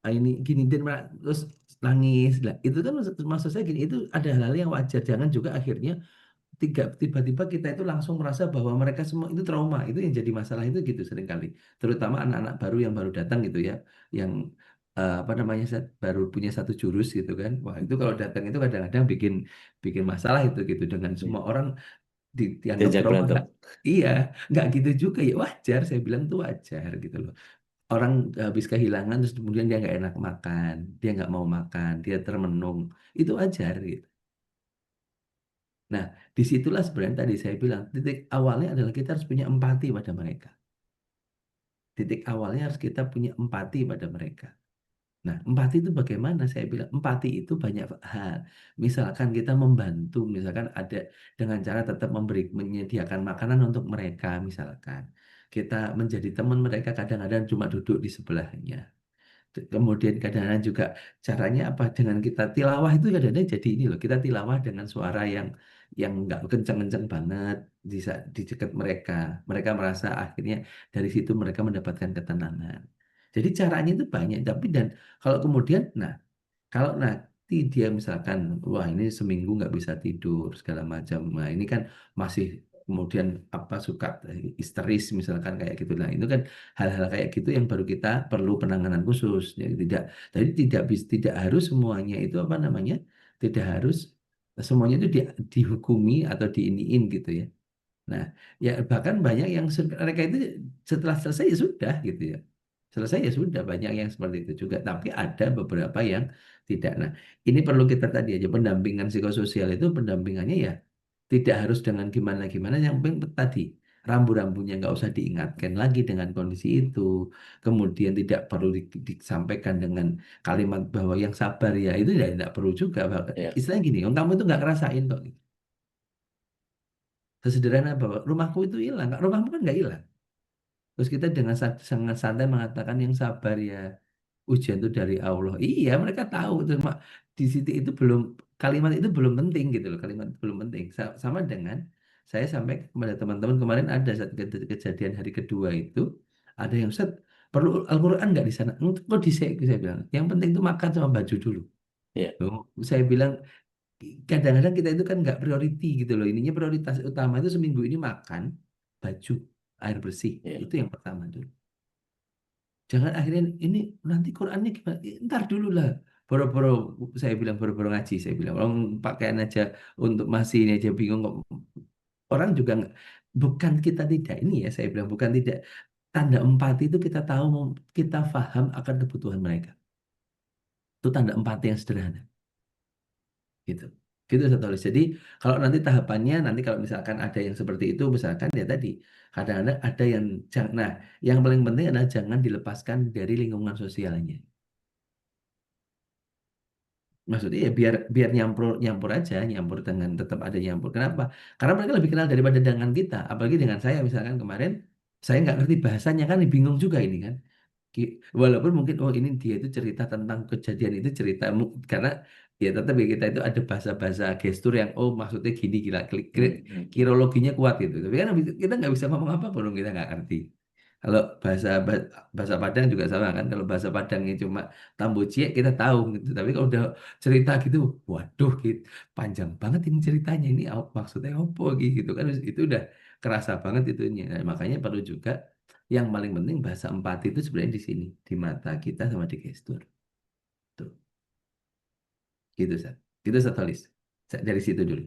ini gini, dan terus nangis lah, itu kan maksud saya gini, itu ada hal-hal yang wajar. Jangan juga akhirnya tiba-tiba kita itu langsung merasa bahwa mereka semua itu trauma. Itu yang jadi masalah itu gitu seringkali, terutama anak-anak baru yang baru datang gitu ya, yang apa namanya baru punya satu jurus gitu kan. Wah, itu kalau datang itu kadang-kadang bikin bikin masalah itu gitu, dengan semua orang dianggap Diajak trauma. berantem. Nggak, iya, nggak gitu juga ya, wajar, saya bilang tuh wajar gitu loh. Orang habis kehilangan terus kemudian dia nggak enak makan, dia nggak mau makan, dia termenung, itu wajar gitu. Nah, disitulah sebenarnya tadi saya bilang titik awalnya adalah kita harus punya empati pada mereka. Titik awalnya harus kita punya empati pada mereka. Nah, empati itu bagaimana? Saya bilang empati itu banyak hal. Misalkan kita membantu, misalkan ada dengan cara tetap menyediakan makanan untuk mereka, misalkan. Kita menjadi teman mereka, kadang-kadang cuma duduk di sebelahnya. Kemudian kadang-kadang juga caranya apa? Dengan kita tilawah itu kadang-kadang jadi ini loh. Kita tilawah dengan suara yang nggak kenceng-kenceng banget di dekat mereka. Mereka merasa akhirnya dari situ mereka mendapatkan ketenangan. Jadi caranya itu banyak, tapi dan kalau kemudian, nah kalau nanti dia misalkan, wah ini seminggu nggak bisa tidur segala macam, nah ini kan masih kemudian apa suka histeris misalkan kayak gitu, nah itu kan hal-hal kayak gitu yang baru kita perlu penanganan khusus. Jadi tidak harus semuanya itu apa namanya, tidak harus semuanya itu dihukumi atau diiniin gitu ya. Nah, ya bahkan banyak yang mereka itu setelah selesai ya sudah gitu ya. Selesai ya sudah, banyak yang seperti itu juga. Tapi ada beberapa yang tidak. Nah, ini perlu kita tadi aja pendampingan psikososial itu pendampingannya ya tidak harus dengan gimana-gimana. Yang penting tadi rambu-rambunya nggak usah diingatkan lagi dengan kondisi itu. Kemudian tidak perlu disampaikan dengan kalimat bahwa yang sabar ya itu ya tidak perlu juga. Ya, Istilahnya gini, "Oh, kamu itu nggak ngerasain kok." Sesederhana bahwa rumahku itu hilang, rumahmu kan nggak hilang. Terus kita dengan sangat santai mengatakan yang sabar ya, ujian itu dari Allah. Iya, mereka tahu, cuma di situ itu belum, kalimat itu belum penting gitu loh, kalimat itu belum penting. Sama dengan saya sampai kepada teman-teman kemarin ada satu kejadian hari kedua itu, ada yang Ustaz, perlu Al-Quran nggak di sana? Kok di saya bilang, yang penting itu makan sama baju dulu. ya, Loh, saya bilang kadang-kadang kita itu kan nggak priority gitu loh. Ininya prioritas utama itu seminggu ini makan, baju, air bersih. ya. Itu yang pertama dulu. Jangan akhirnya ini nanti Qurannya gimana? Ntar dulu lah. Boro-boro saya bilang boro-boro ngaji. Saya bilang orang pakaian aja untuk masih ini aja bingung kok. Orang juga bukan kita tidak ini ya saya bilang bukan tidak tanda empati itu kita tahu kita paham akan kebutuhan mereka. Itu tanda empati yang sederhana. Gitu. Gitu saya tulis. Jadi kalau nanti tahapannya nanti kalau misalkan ada yang seperti itu misalkan ya tadi kadang-kadang ada yang nah yang paling penting adalah jangan dilepaskan dari lingkungan sosialnya. Maksudnya ya biar biar nyampur nyampur aja, nyampur dengan tetap ada nyampur. Kenapa? Karena mereka lebih kenal daripada dengan kita. Apalagi dengan saya misalkan kemarin saya nggak ngerti bahasanya kan bingung juga ini kan. Walaupun mungkin oh ini dia itu cerita tentang kejadian itu cerita karena ya tetap ya kita itu ada bahasa-bahasa gestur yang oh maksudnya gini gila kirologinya kuat gitu tapi kan kita nggak bisa ngomong apa pun kita nggak ngerti kalau bahasa Padang juga sama kan kalau bahasa Padangnya cuma Tambocie kita tahu gitu tapi kalau udah cerita gitu waduh gitu, panjang banget ini ceritanya ini maksudnya apa gitu kan itu udah kerasa banget itunya. Nah, makanya perlu juga yang paling penting bahasa empati itu sebenarnya di sini, di mata kita sama di gestur. Tuh, gitu Sat. Gitu Sat Tolis. Dari situ dulu.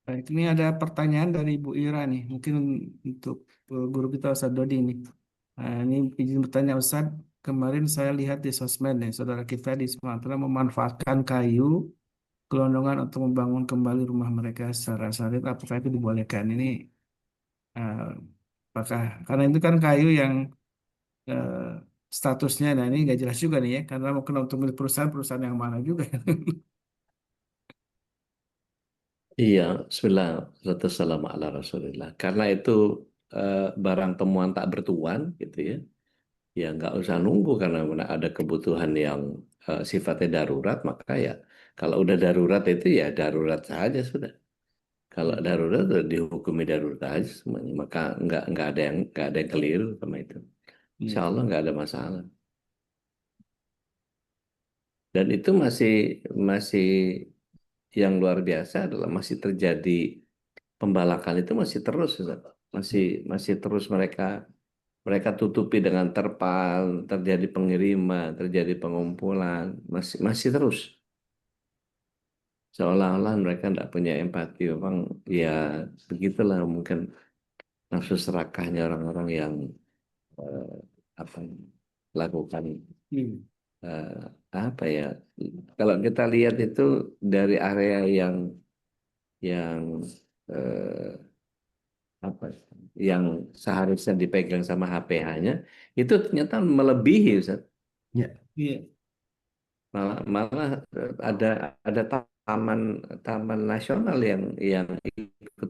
Baik, ini ada pertanyaan dari Bu Ira nih, mungkin untuk guru kita Ustadz Dodi nih. Nah, ini izin bertanya Ustadz, kemarin saya lihat di sosmed nih, saudara kita di Sumatera memanfaatkan kayu gelondongan untuk membangun kembali rumah mereka secara syariat, apakah itu dibolehkan? Ini eh, apakah karena itu kan kayu yang eh, statusnya, nah ini nggak jelas juga nih ya, karena mungkin untuk milik perusahaan yang mana juga. Iya, Bismillah, wassalamu ala Rasulillah. Karena itu barang temuan tak bertuan, gitu ya. Ya nggak usah nunggu karena ada kebutuhan yang sifatnya darurat, maka ya kalau udah darurat itu ya darurat saja sudah. Kalau darurat udah dihukumi darurat aja semuanya, maka nggak ada yang keliru sama itu. Insya Iya. Allah nggak ada masalah. Dan itu masih masih yang luar biasa adalah masih terjadi pembalakan itu masih terus, Ustaz. Masih masih terus mereka mereka tutupi dengan terpal, terjadi pengiriman, terjadi pengumpulan, masih masih terus. Seolah-olah mereka tidak punya empati, memang ya begitulah mungkin nafsu serakahnya orang-orang yang eh, apa lakukan Hmm. eh, apa ya? Kalau kita lihat itu dari area yang eh, apa yang seharusnya dipegang sama HPH-nya itu ternyata melebihi Ustaz. Ya, Iya. Malah ada taman taman nasional yang ikut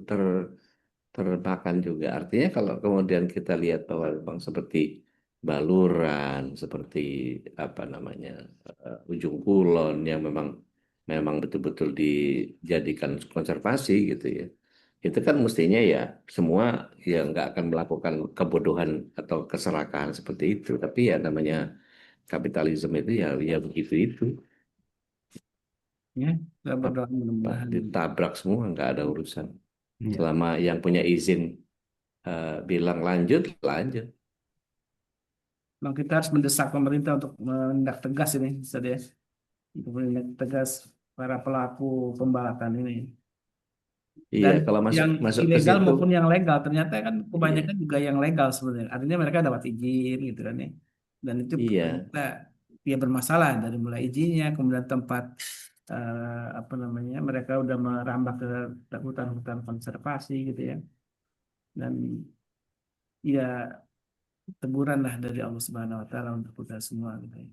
terbakar juga. Artinya kalau kemudian kita lihat bahwa memang seperti Baluran, seperti apa namanya Ujung Kulon yang memang memang betul-betul dijadikan konservasi gitu ya. Itu kan mestinya ya semua ya nggak akan melakukan kebodohan atau keserakahan seperti itu. Tapi ya namanya kapitalisme itu ya ya begitu itu. Ya, kita berdoa Apa, mudah-mudahan. ditabrak semua nggak ada urusan. Ya. Selama yang punya izin bilang lanjut, lanjut. Nah, kita harus mendesak pemerintah untuk menindak tegas ini, Ustaz ya. Untuk menindak tegas para pelaku pembalakan ini. Iya, Dan kalau masuk yang masuk ke ilegal situ, maupun yang legal, ternyata kan kebanyakan iya, juga yang legal sebenarnya. Artinya mereka dapat izin gitu kan ya. Dan itu iya, ternyata ya bermasalah dari mulai izinnya, kemudian tempat apa namanya, mereka udah merambah ke hutan-hutan konservasi gitu ya. Dan ya teguran lah dari Allah Subhanahu Wa Taala untuk kita semua gitu ya.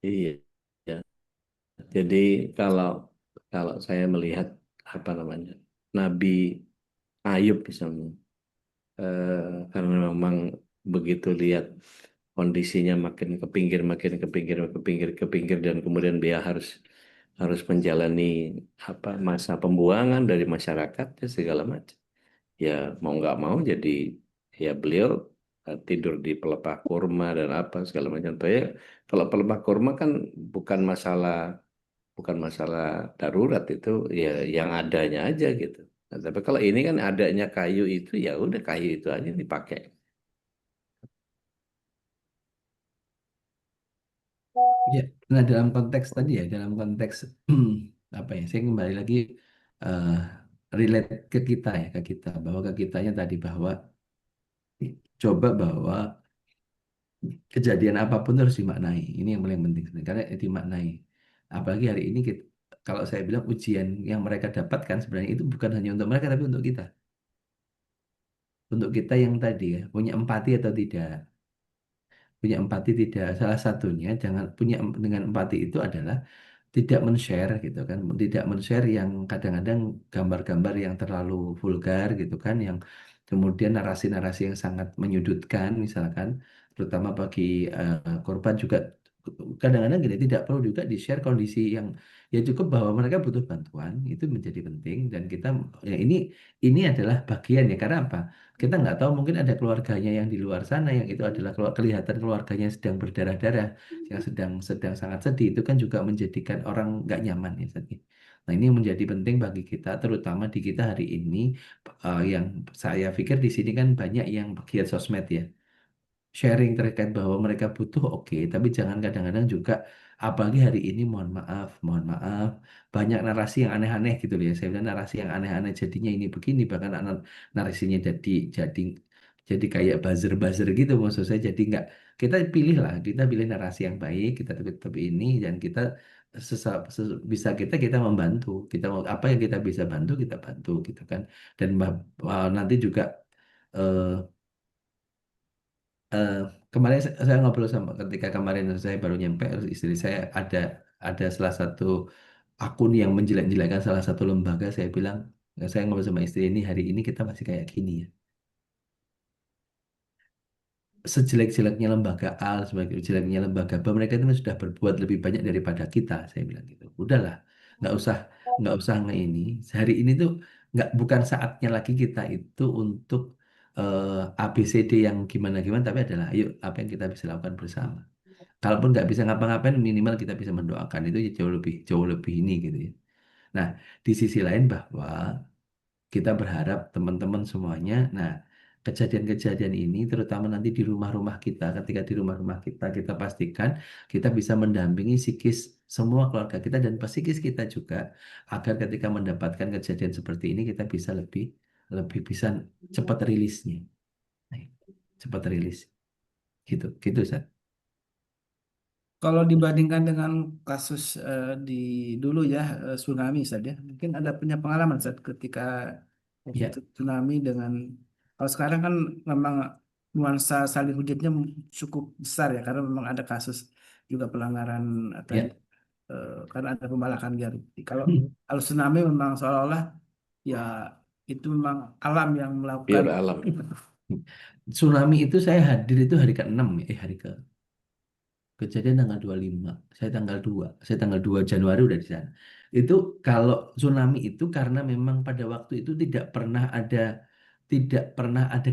iya. Jadi kalau kalau saya melihat apa namanya Nabi Ayub misalnya, karena memang begitu lihat kondisinya makin ke pinggir, ke pinggir dan kemudian dia harus harus menjalani apa masa pembuangan dari masyarakat ya segala macam. Ya mau nggak mau jadi ya beliau tidur di pelepah kurma dan apa segala macam. Tapi ya, kalau pelepah kurma kan bukan masalah bukan masalah darurat itu ya yang adanya aja gitu. Nah, tapi kalau ini kan adanya kayu itu ya udah kayu itu aja dipakai. Ya, nah dalam konteks tadi ya, dalam konteks apa ya, saya kembali lagi eh, relate ke kita ya, ke kita, bahwa ke kitanya tadi bahwa coba bahwa kejadian apapun harus dimaknai. Ini yang paling penting sebenarnya, karena dimaknai. Apalagi hari ini kalau saya bilang ujian yang mereka dapatkan sebenarnya itu bukan hanya untuk mereka tapi untuk kita. Untuk kita yang tadi ya, punya empati atau tidak. Punya empati tidak. Salah satunya jangan punya dengan empati itu adalah tidak men-share gitu kan, tidak men-share yang kadang-kadang gambar-gambar yang terlalu vulgar gitu kan, yang kemudian narasi-narasi yang sangat menyudutkan misalkan, terutama bagi korban juga kadang-kadang gini, tidak perlu juga di-share kondisi yang ya cukup bahwa mereka butuh bantuan itu menjadi penting, dan kita ya ini adalah bagian ya, karena apa? Kita nggak tahu, mungkin ada keluarganya yang di luar sana yang itu adalah kelihatan keluarganya yang sedang berdarah-darah, yang sedang sedang sangat sedih, itu kan juga menjadikan orang nggak nyaman ya sedih. Nah ini menjadi penting bagi kita, terutama di kita hari ini, yang saya pikir di sini kan banyak yang pegiat sosmed ya, sharing terkait bahwa mereka butuh, oke, tapi jangan kadang-kadang juga, apalagi hari ini, mohon maaf, banyak narasi yang aneh-aneh gitu loh ya, saya bilang narasi yang aneh-aneh, jadinya ini begini, bahkan narasinya jadi kayak buzzer-buzzer gitu, maksud saya, jadi nggak, kita pilih lah, kita pilih narasi yang baik, kita tetap ini, dan kita bisa kita membantu, kita mau apa yang kita bisa bantu kita bantu gitu kan, dan nanti juga eh, eh, kemarin saya ngobrol sama, ketika kemarin saya baru nyampe, istri saya ada salah satu akun yang menjelek-jelekkan salah satu lembaga, saya bilang, saya ngobrol sama istri, ini hari ini kita masih kayak gini ya, sejelek-jeleknya lembaga A, sejelek-jeleknya lembaga B, mereka itu sudah berbuat lebih banyak daripada kita, saya bilang gitu. Udahlah, nggak usah nge ini. Hari ini tuh bukan saatnya lagi kita itu untuk ABCD yang gimana-gimana, tapi adalah ayo apa yang kita bisa lakukan bersama. Kalaupun nggak bisa ngapa-ngapain, minimal kita bisa mendoakan, itu jauh lebih ini gitu ya. Nah, di sisi lain bahwa kita berharap teman-teman semuanya, nah kejadian-kejadian ini terutama nanti di rumah-rumah kita, ketika di rumah-rumah kita, kita pastikan kita bisa mendampingi psikis semua keluarga kita dan psikis kita juga, agar ketika mendapatkan kejadian seperti ini kita bisa lebih lebih bisa cepat rilisnya. Nah, cepat rilis gitu, gitu Sat. Kalau dibandingkan dengan kasus di dulu ya, tsunami saja, mungkin ada punya pengalaman saat ketika waktu Ya, itu tsunami dengan, kalau sekarang kan memang nuansa saling hujatnya cukup besar ya, karena memang ada kasus juga pelanggaran atau ya. karena ada pembalakan liar. Kalau kalau tsunami memang seolah-olah ya itu memang alam yang melakukan. Pure alam. Tsunami itu saya hadir itu hari ke-6 ya, hari Kejadian tanggal 25, saya tanggal 2 Januari udah di sana. Itu kalau tsunami itu karena memang pada waktu itu tidak pernah ada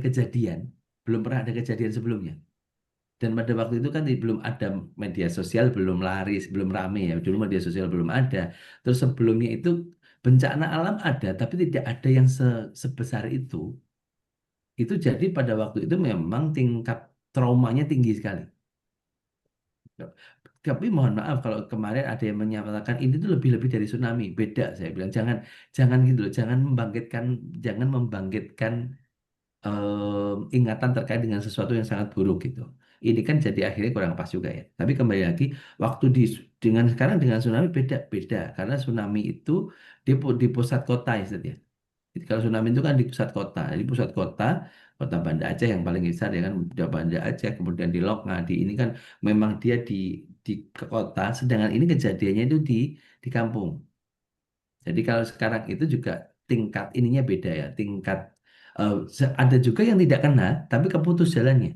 kejadian, belum pernah ada kejadian sebelumnya. Dan pada waktu itu kan belum ada media sosial, belum laris, belum rame ya. Dulu media sosial belum ada. Terus sebelumnya itu bencana alam ada, tapi tidak ada yang sebesar itu. Itu jadi pada waktu itu memang tingkat traumanya tinggi sekali. Tapi mohon maaf kalau kemarin ada yang menyatakan ini tuh lebih-lebih dari tsunami. Beda, saya bilang jangan jangan gitu loh, jangan membangkitkan ingatan terkait dengan sesuatu yang sangat buruk gitu. Ini kan jadi akhirnya kurang pas juga ya. Tapi kembali lagi, waktu dengan sekarang dengan tsunami beda karena tsunami itu di pusat kota ya. Jadi kalau tsunami itu kan di pusat kota. Di pusat kota, kota Banda Aceh yang paling besar ya kan, udah Banda Aceh, kemudian di Lok Ngadi ini kan memang dia di ke kota, sedangkan ini kejadiannya itu di kampung. Jadi kalau sekarang itu juga tingkat ininya beda ya, tingkat ada juga yang tidak kena, tapi keputus jalannya.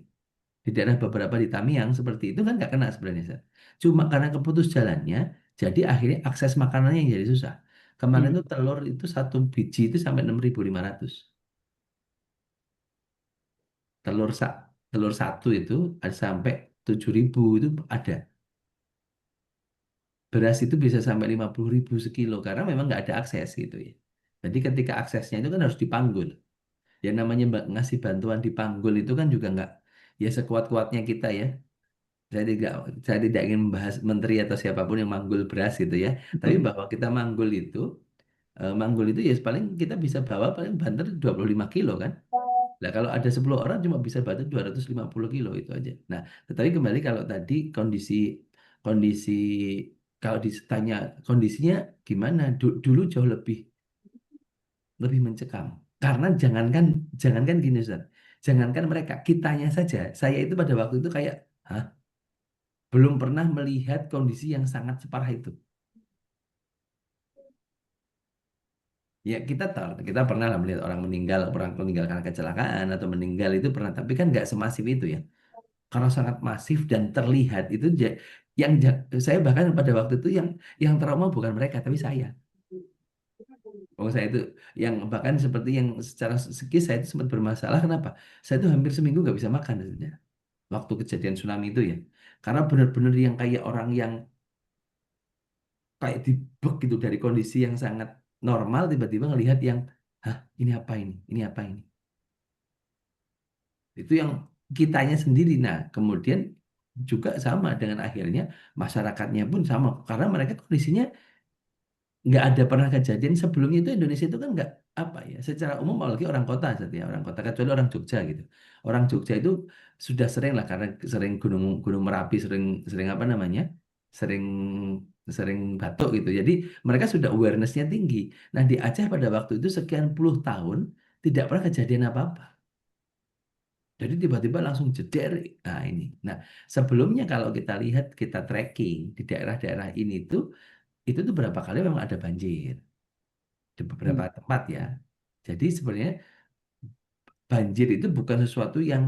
Di daerah beberapa di Tamiang seperti itu kan nggak kena sebenarnya, Sir. Cuma karena keputus jalannya, jadi akhirnya akses makanannya yang jadi susah. Kemarin Hmm. itu telur itu satu biji itu sampai 6.500. Telur sa telur satu itu ada sampai 7.000 itu ada. Beras itu bisa sampai 50.000 sekilo karena memang nggak ada akses gitu ya. Jadi ketika aksesnya itu kan harus dipanggul. Ya namanya ngasih bantuan dipanggul itu kan juga nggak ya sekuat-kuatnya kita ya. Saya tidak saya tidak ingin membahas menteri atau siapapun yang manggul beras gitu ya. Tapi bahwa kita manggul itu ya paling kita bisa bawa paling banter 25 kilo kan. Nah, kalau ada 10 orang cuma bisa bantu 250 kilo itu aja. Nah, tetapi kembali kalau tadi kondisi kondisi kalau ditanya kondisinya gimana? Dulu jauh lebih lebih mencekam. Karena jangankan gini Ustaz. Jangankan mereka, kitanya saja. Saya itu pada waktu itu kayak, hah? Belum pernah melihat kondisi yang sangat separah itu. Ya kita tahu, kita pernah lah melihat orang meninggal karena kecelakaan atau meninggal itu pernah, tapi kan nggak semasif itu ya. Karena sangat masif dan terlihat itu saya bahkan pada waktu itu yang trauma bukan mereka tapi saya. Oh saya itu yang bahkan seperti yang secara psikis saya itu sempat bermasalah. Kenapa? Saya itu hampir seminggu nggak bisa makan sebenarnya. Waktu kejadian tsunami itu ya. Karena benar-benar yang kayak orang yang kayak dibek gitu dari kondisi yang sangat normal tiba-tiba ngelihat yang, hah ini apa ini? Ini apa ini? Itu yang kitanya sendiri. Nah, kemudian juga sama dengan akhirnya masyarakatnya pun sama karena mereka kondisinya nggak ada pernah kejadian sebelumnya itu Indonesia itu kan nggak apa ya secara umum apalagi orang kota saja orang kota kecuali orang Jogja gitu orang Jogja itu sudah sering lah karena sering gunung gunung Merapi sering sering apa namanya sering sering batuk gitu jadi mereka sudah awarenessnya tinggi nah di Aceh pada waktu itu sekian puluh tahun tidak pernah kejadian apa-apa jadi tiba-tiba langsung jeder nah ini nah sebelumnya kalau kita lihat kita tracking di daerah-daerah ini tuh itu tuh berapa kali memang ada banjir di beberapa Hmm. tempat ya. Jadi sebenarnya banjir itu bukan sesuatu yang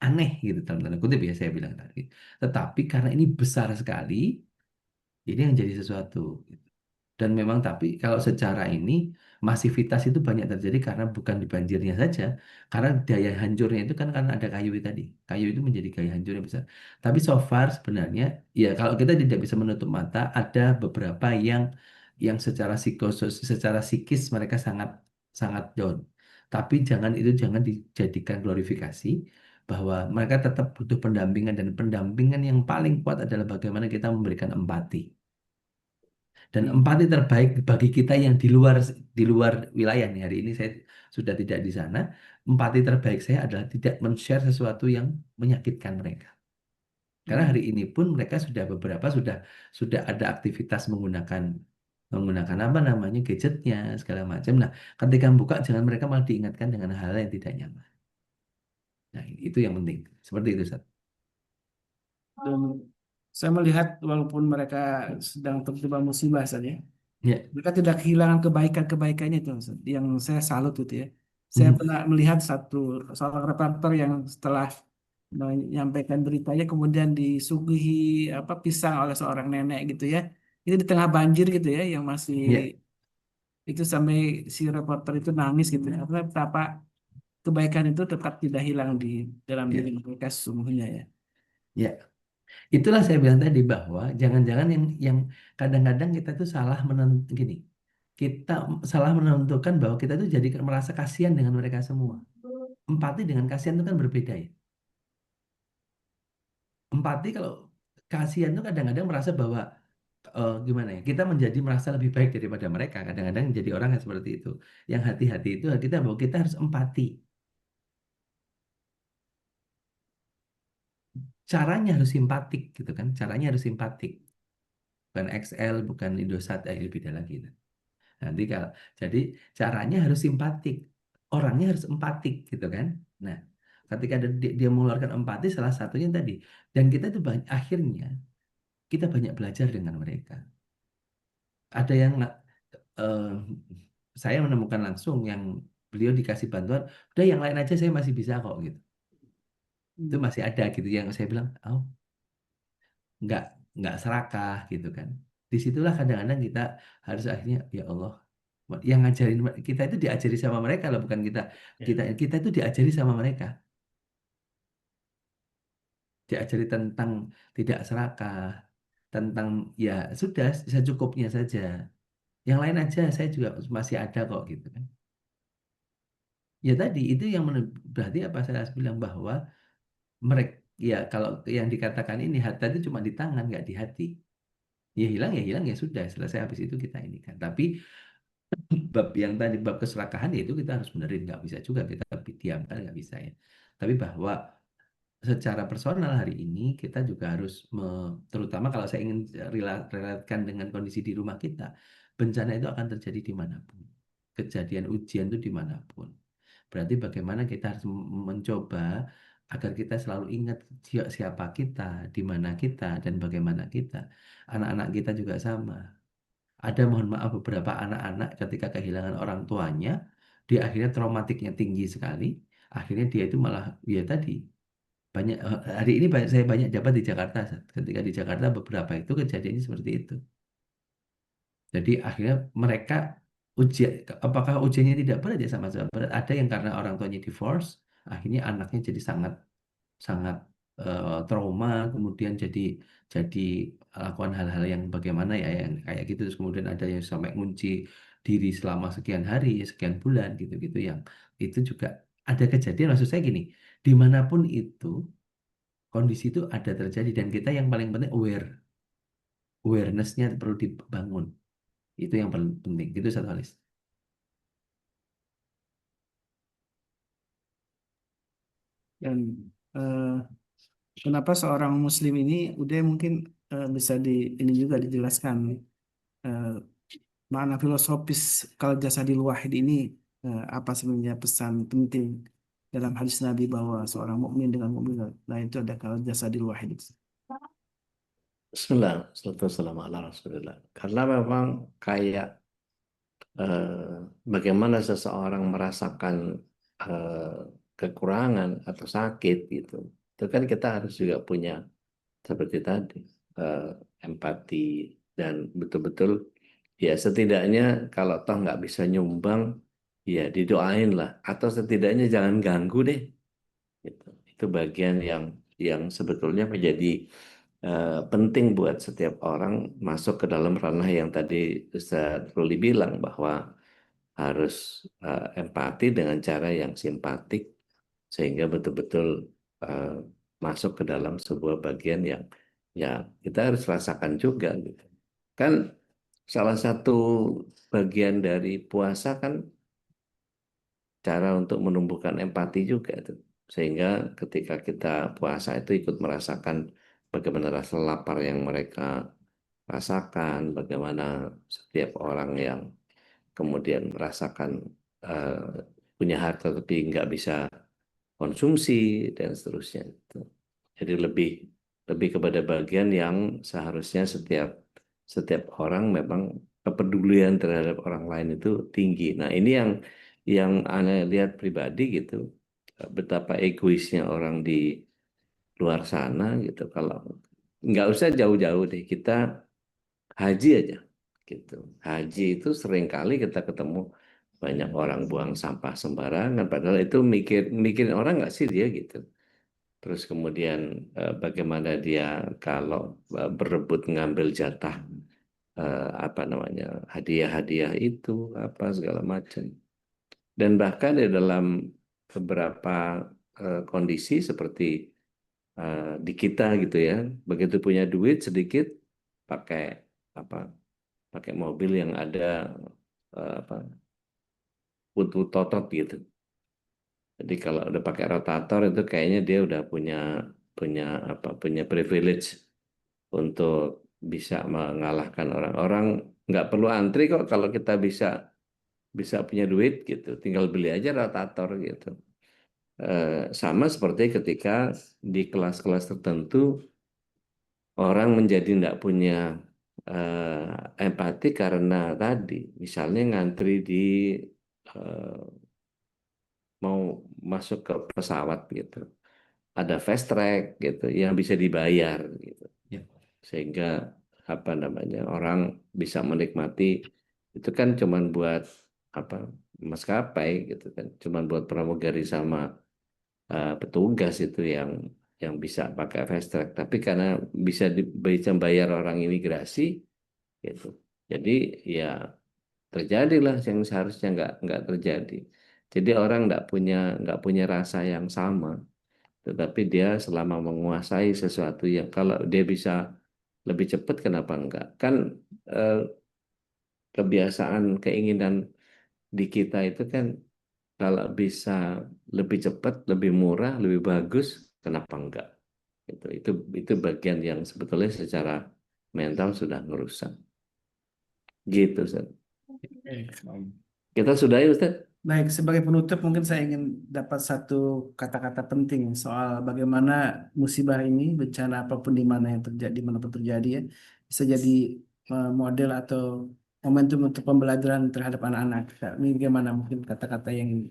aneh gitu dalam tanda kutip ya saya bilang tadi. Tetapi karena ini besar sekali, ini yang jadi sesuatu. Dan memang tapi kalau secara ini masivitas itu banyak terjadi karena bukan di banjirnya saja, karena daya hancurnya itu kan karena ada kayu itu tadi. Kayu itu menjadi daya hancur yang besar. Tapi so far sebenarnya ya kalau kita tidak bisa menutup mata ada beberapa yang secara psikis mereka sangat sangat down. Tapi jangan dijadikan glorifikasi bahwa mereka tetap butuh pendampingan dan pendampingan yang paling kuat adalah bagaimana kita memberikan empati. Dan Hmm. empati terbaik bagi kita yang di luar wilayah nih hari ini saya sudah tidak di sana. Empati terbaik saya adalah tidak men-share sesuatu yang menyakitkan mereka. Karena Hmm. hari ini pun mereka sudah beberapa sudah ada aktivitas menggunakan menggunakan apa namanya gadgetnya segala macam. Nah, ketika buka jangan mereka malah diingatkan dengan hal yang tidak nyaman. Nah, itu yang penting. Seperti itu, Sat. Dan saya melihat walaupun mereka sedang tertimpa musibah saja, Ya. mereka tidak kehilangan kebaikan-kebaikannya itu Ustaz. Yang saya salut itu ya. Saya Mhm. pernah melihat seorang reporter yang setelah menyampaikan beritanya kemudian disuguhi apa pisang oleh seorang nenek gitu ya. Itu di tengah banjir gitu ya yang masih Ya, itu sampai si reporter itu nangis gitu ya. Apa betapa kebaikan itu tetap tidak hilang di dalam diri ya, mereka sesungguhnya ya. ya. Itulah saya bilang tadi bahwa jangan-jangan yang kadang-kadang kita tuh salah menentukan gini. Kita salah menentukan bahwa kita tuh jadi merasa kasihan dengan mereka semua. Empati dengan kasihan itu kan berbeda ya. Empati kalau kasihan itu kadang-kadang merasa bahwa gimana ya, kita menjadi merasa lebih baik daripada mereka. Kadang-kadang jadi orang yang seperti itu. Yang hati-hati itu kita bahwa kita harus empati. Caranya harus simpatik gitu kan. Caranya harus simpatik. Bukan XL, bukan Indosat, beda lagi. Nanti kalau jadi caranya harus simpatik, orangnya harus empatik gitu kan. Nah, ketika dia mengeluarkan empati salah satunya tadi, dan kita itu akhirnya kita banyak belajar dengan mereka. Ada yang eh, saya menemukan langsung yang beliau dikasih bantuan, udah yang lain aja saya masih bisa kok gitu. Itu masih ada gitu yang saya bilang, oh nggak nggak serakah gitu kan. Disitulah kadang-kadang kita harus akhirnya ya Allah yang ngajarin kita itu diajari sama mereka loh, bukan kita Ya. kita itu diajari sama mereka, diajari tentang tidak serakah, tentang ya sudah secukupnya saja, yang lain aja saya juga masih ada kok gitu kan. Ya tadi itu yang berarti apa saya harus bilang bahwa mereka ya kalau yang dikatakan ini harta itu cuma di tangan nggak di hati, ya hilang ya sudah selesai, habis itu kita ini kan. Tapi bab yang tadi bab keserakahan ya itu kita harus benerin, nggak bisa juga kita diamkan, nggak bisa ya. Tapi bahwa secara personal hari ini kita juga harus terutama kalau saya ingin relatkan dengan kondisi di rumah kita, bencana itu akan terjadi dimanapun, kejadian ujian itu dimanapun. Berarti bagaimana kita harus mencoba agar kita selalu ingat siapa kita, di mana kita, dan bagaimana kita. Anak-anak kita juga sama. Ada mohon maaf beberapa anak-anak ketika kehilangan orang tuanya, dia akhirnya traumatiknya tinggi sekali. Akhirnya dia itu malah ya tadi banyak hari ini saya banyak dapat di Jakarta. Ketika di Jakarta beberapa itu kejadiannya seperti itu. Jadi akhirnya mereka ujian, apakah ujiannya tidak berat ya sama-sama berat. Ada yang karena orang tuanya divorce, akhirnya anaknya jadi sangat sangat trauma, kemudian jadi lakukan hal-hal yang bagaimana ya yang kayak gitu. Terus kemudian ada yang sampai ngunci diri selama sekian hari, sekian bulan gitu-gitu, yang itu juga ada kejadian. Maksud saya gini, dimanapun itu kondisi itu ada terjadi, dan kita yang paling penting awareness-nya perlu dibangun. Itu yang paling penting. Itu satu hal. Dan eh, kenapa seorang Muslim ini udah mungkin bisa ini juga dijelaskan eh, makna filosofis kalau jasadil wahid ini apa sebenarnya pesan penting dalam hadis Nabi bahwa seorang mukmin dengan mukmin lain itu ada kalau jasadil wahid. Bismillah, salatu wassalamu ala Rasulillah. Karena memang kayak bagaimana seseorang merasakan eh, kekurangan atau sakit gitu. Itu kan kita harus juga punya seperti tadi eh, empati dan betul-betul ya setidaknya kalau toh nggak bisa nyumbang ya didoain lah atau setidaknya jangan ganggu deh. Gitu. Itu bagian yang sebetulnya menjadi penting buat setiap orang masuk ke dalam ranah yang tadi Ustaz Ruli bilang bahwa harus empati dengan cara yang simpatik sehingga betul-betul eh, masuk ke dalam sebuah bagian yang ya kita harus rasakan juga gitu. Kan salah satu bagian dari puasa kan cara untuk menumbuhkan empati juga tuh. Sehingga ketika kita puasa itu ikut merasakan bagaimana rasa lapar yang mereka rasakan, bagaimana setiap orang yang kemudian merasakan eh, punya harta tapi nggak bisa konsumsi dan seterusnya. Gitu. Jadi lebih lebih kepada bagian yang seharusnya setiap setiap orang memang kepedulian terhadap orang lain itu tinggi. Nah, ini yang Anda lihat pribadi gitu, betapa egoisnya orang di luar sana gitu. Kalau nggak usah jauh-jauh deh, kita haji aja gitu. Haji itu seringkali kita ketemu banyak orang buang sampah sembarangan, padahal itu mikirin orang nggak sih dia gitu. Terus kemudian bagaimana dia kalau berebut ngambil jatah apa namanya hadiah-hadiah itu apa segala macam. Dan bahkan di dalam beberapa kondisi seperti di kita gitu ya, begitu punya duit sedikit pakai apa pakai mobil yang ada apa buntut totot gitu. Jadi kalau udah pakai rotator itu kayaknya dia udah punya punya punya privilege untuk bisa mengalahkan orang-orang. Nggak perlu antri kok kalau kita bisa bisa punya duit gitu, tinggal beli aja rotator gitu. Sama seperti ketika di kelas-kelas tertentu orang menjadi tidak punya empati karena tadi, misalnya ngantri di eh, mau masuk ke pesawat gitu, ada fast track gitu yang bisa dibayar gitu, Ya. sehingga apa namanya orang bisa menikmati itu kan cuman buat apa maskapai gitu kan, cuman buat pramugari sama petugas itu yang bisa pakai fast track. Tapi karena bisa bayar orang imigrasi, gitu. Jadi ya terjadilah yang seharusnya nggak terjadi. Jadi orang nggak punya rasa yang sama. Tetapi dia selama menguasai sesuatu yang kalau dia bisa lebih cepat, kenapa enggak? Kan eh, kebiasaan keinginan di kita itu kan kalau bisa lebih cepat, lebih murah, lebih bagus, kenapa enggak? Itu bagian yang sebetulnya secara mental sudah ngerusak. Gitu, Ustaz. Kita sudahi, Ustaz. Baik, sebagai penutup mungkin saya ingin dapat satu kata-kata penting soal bagaimana musibah ini, bencana apapun di mana yang terjadi, dimanapun terjadi ya, bisa jadi model atau momentum untuk pembelajaran terhadap anak-anak. Ini bagaimana mungkin kata-kata yang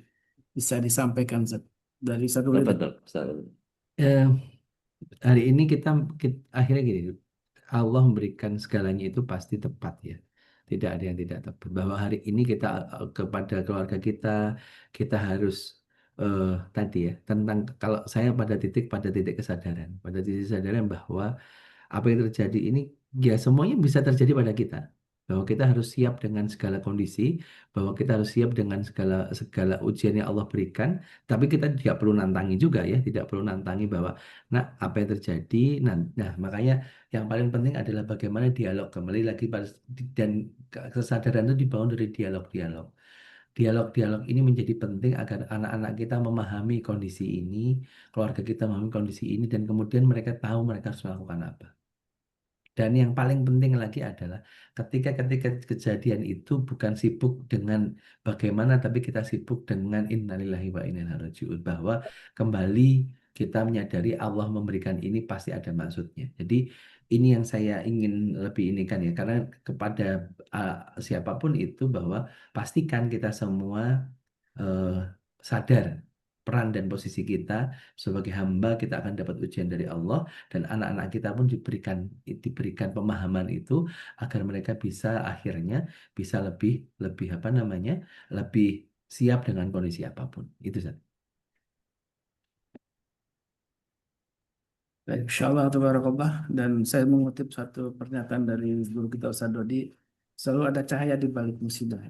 bisa disampaikan Ustaz? Dari satu Apa deh. tuh, Ustaz? Eh, Hari ini akhirnya gini, Allah memberikan segalanya itu pasti tepat ya. Tidak ada yang tidak tepat. Bahwa hari ini kita kepada keluarga kita harus tadi ya tentang kalau saya pada titik kesadaran, pada titik kesadaran bahwa apa yang terjadi ini ya semuanya bisa terjadi pada kita. Bahwa kita harus siap dengan segala kondisi, bahwa kita harus siap dengan segala segala ujian yang Allah berikan, tapi kita tidak perlu nantangi juga ya, tidak perlu nantangi bahwa nah apa yang terjadi nah makanya yang paling penting adalah bagaimana dialog kembali lagi dan kesadaran itu dibangun dari dialog-dialog. Dialog-dialog ini menjadi penting agar anak-anak kita memahami kondisi ini, keluarga kita memahami kondisi ini, dan kemudian mereka tahu mereka harus melakukan apa. Dan yang paling penting lagi adalah ketika ketika kejadian itu bukan sibuk dengan bagaimana, tapi kita sibuk dengan innalillahi wa inna ilaihi raji'un, bahwa kembali kita menyadari Allah memberikan ini pasti ada maksudnya. Jadi ini yang saya ingin lebih ini kan ya, karena kepada uh, siapapun itu bahwa pastikan kita semua eh, sadar peran dan posisi kita sebagai hamba, kita akan dapat ujian dari Allah, dan anak-anak kita pun diberikan pemahaman itu agar mereka bisa akhirnya bisa lebih lebih apa namanya lebih siap dengan kondisi apapun itu Zat. Baik, Insya Allah, tabarakallah. Dan saya mengutip satu pernyataan dari guru kita Ustaz Dodi, selalu ada cahaya di balik musibah.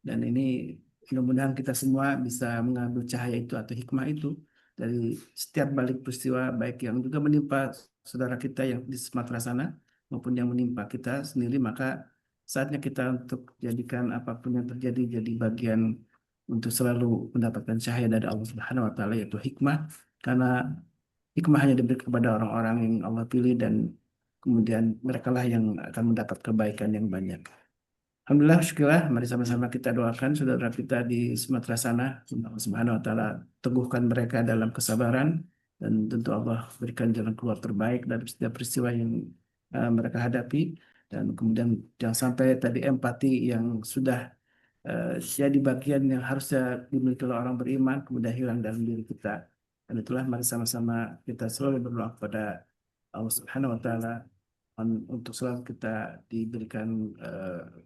Dan ini mudah-mudahan kita semua bisa mengambil cahaya itu atau hikmah itu dari setiap balik peristiwa, baik yang juga menimpa saudara kita yang di Sumatera sana, maupun yang menimpa kita sendiri, maka saatnya kita untuk jadikan apapun yang terjadi jadi bagian untuk selalu mendapatkan cahaya dari Allah Subhanahu wa taala, yaitu hikmah. Karena hikmah hanya diberi kepada orang-orang yang Allah pilih, dan kemudian mereka lah yang akan mendapat kebaikan yang banyak. Alhamdulillah, syukurlah. Mari sama-sama kita doakan saudara kita di Sumatera sana. Allah Subhanahu wa taala teguhkan mereka dalam kesabaran, dan tentu Allah berikan jalan keluar terbaik dari setiap peristiwa yang mereka hadapi, dan kemudian jangan sampai tadi empati yang sudah jadi bagian yang harusnya dimiliki oleh orang beriman kemudian hilang dalam diri kita. Dan itulah mari sama-sama kita selalu berdoa kepada Allah Subhanahu wa taala untuk selalu kita diberikan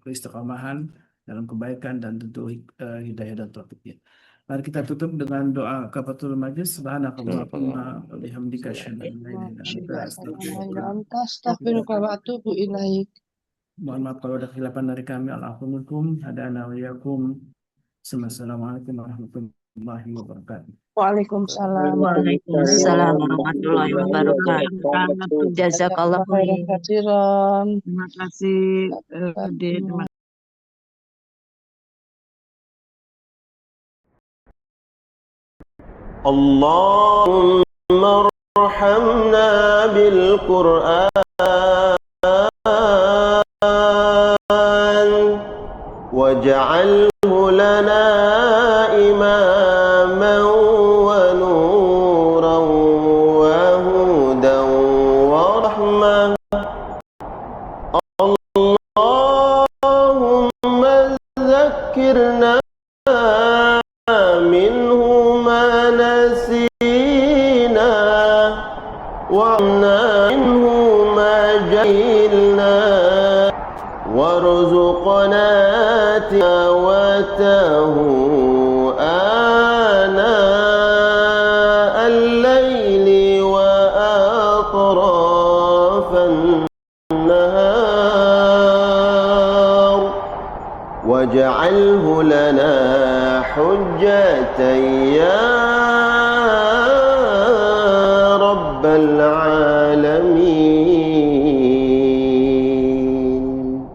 keistiqomahan dalam kebaikan dan tentu hidayah dan taufiknya. Mari kita tutup dengan doa kafaratul majlis. Subhanakallahumma wa bihamdika asyhadu an la ilaha illa anta astaghfiruka. Astaghfiruka wa atubu ilaik. Mohon maaf kalau ada khilafan dari kami. Al-afuminkum hadana wa iyyakum. Assalamualaikum warahmatullahi wabarakatuh. Waalaikumsalam. Waalaikumsalam warahmatullahi wabarakatuh. Jazakallah khairan katsiran. Terima kasih, Bude. Terima اللهم ارحمنا بالقرآن واجعله لنا إماما ونورا وهدى ورحمة اللهم ذكرنا منه ما نسينا وعنا منه ما جهلنا وارزقنا تلاوته آناء الليل وأطراف النهار واجعله لنا حجة يا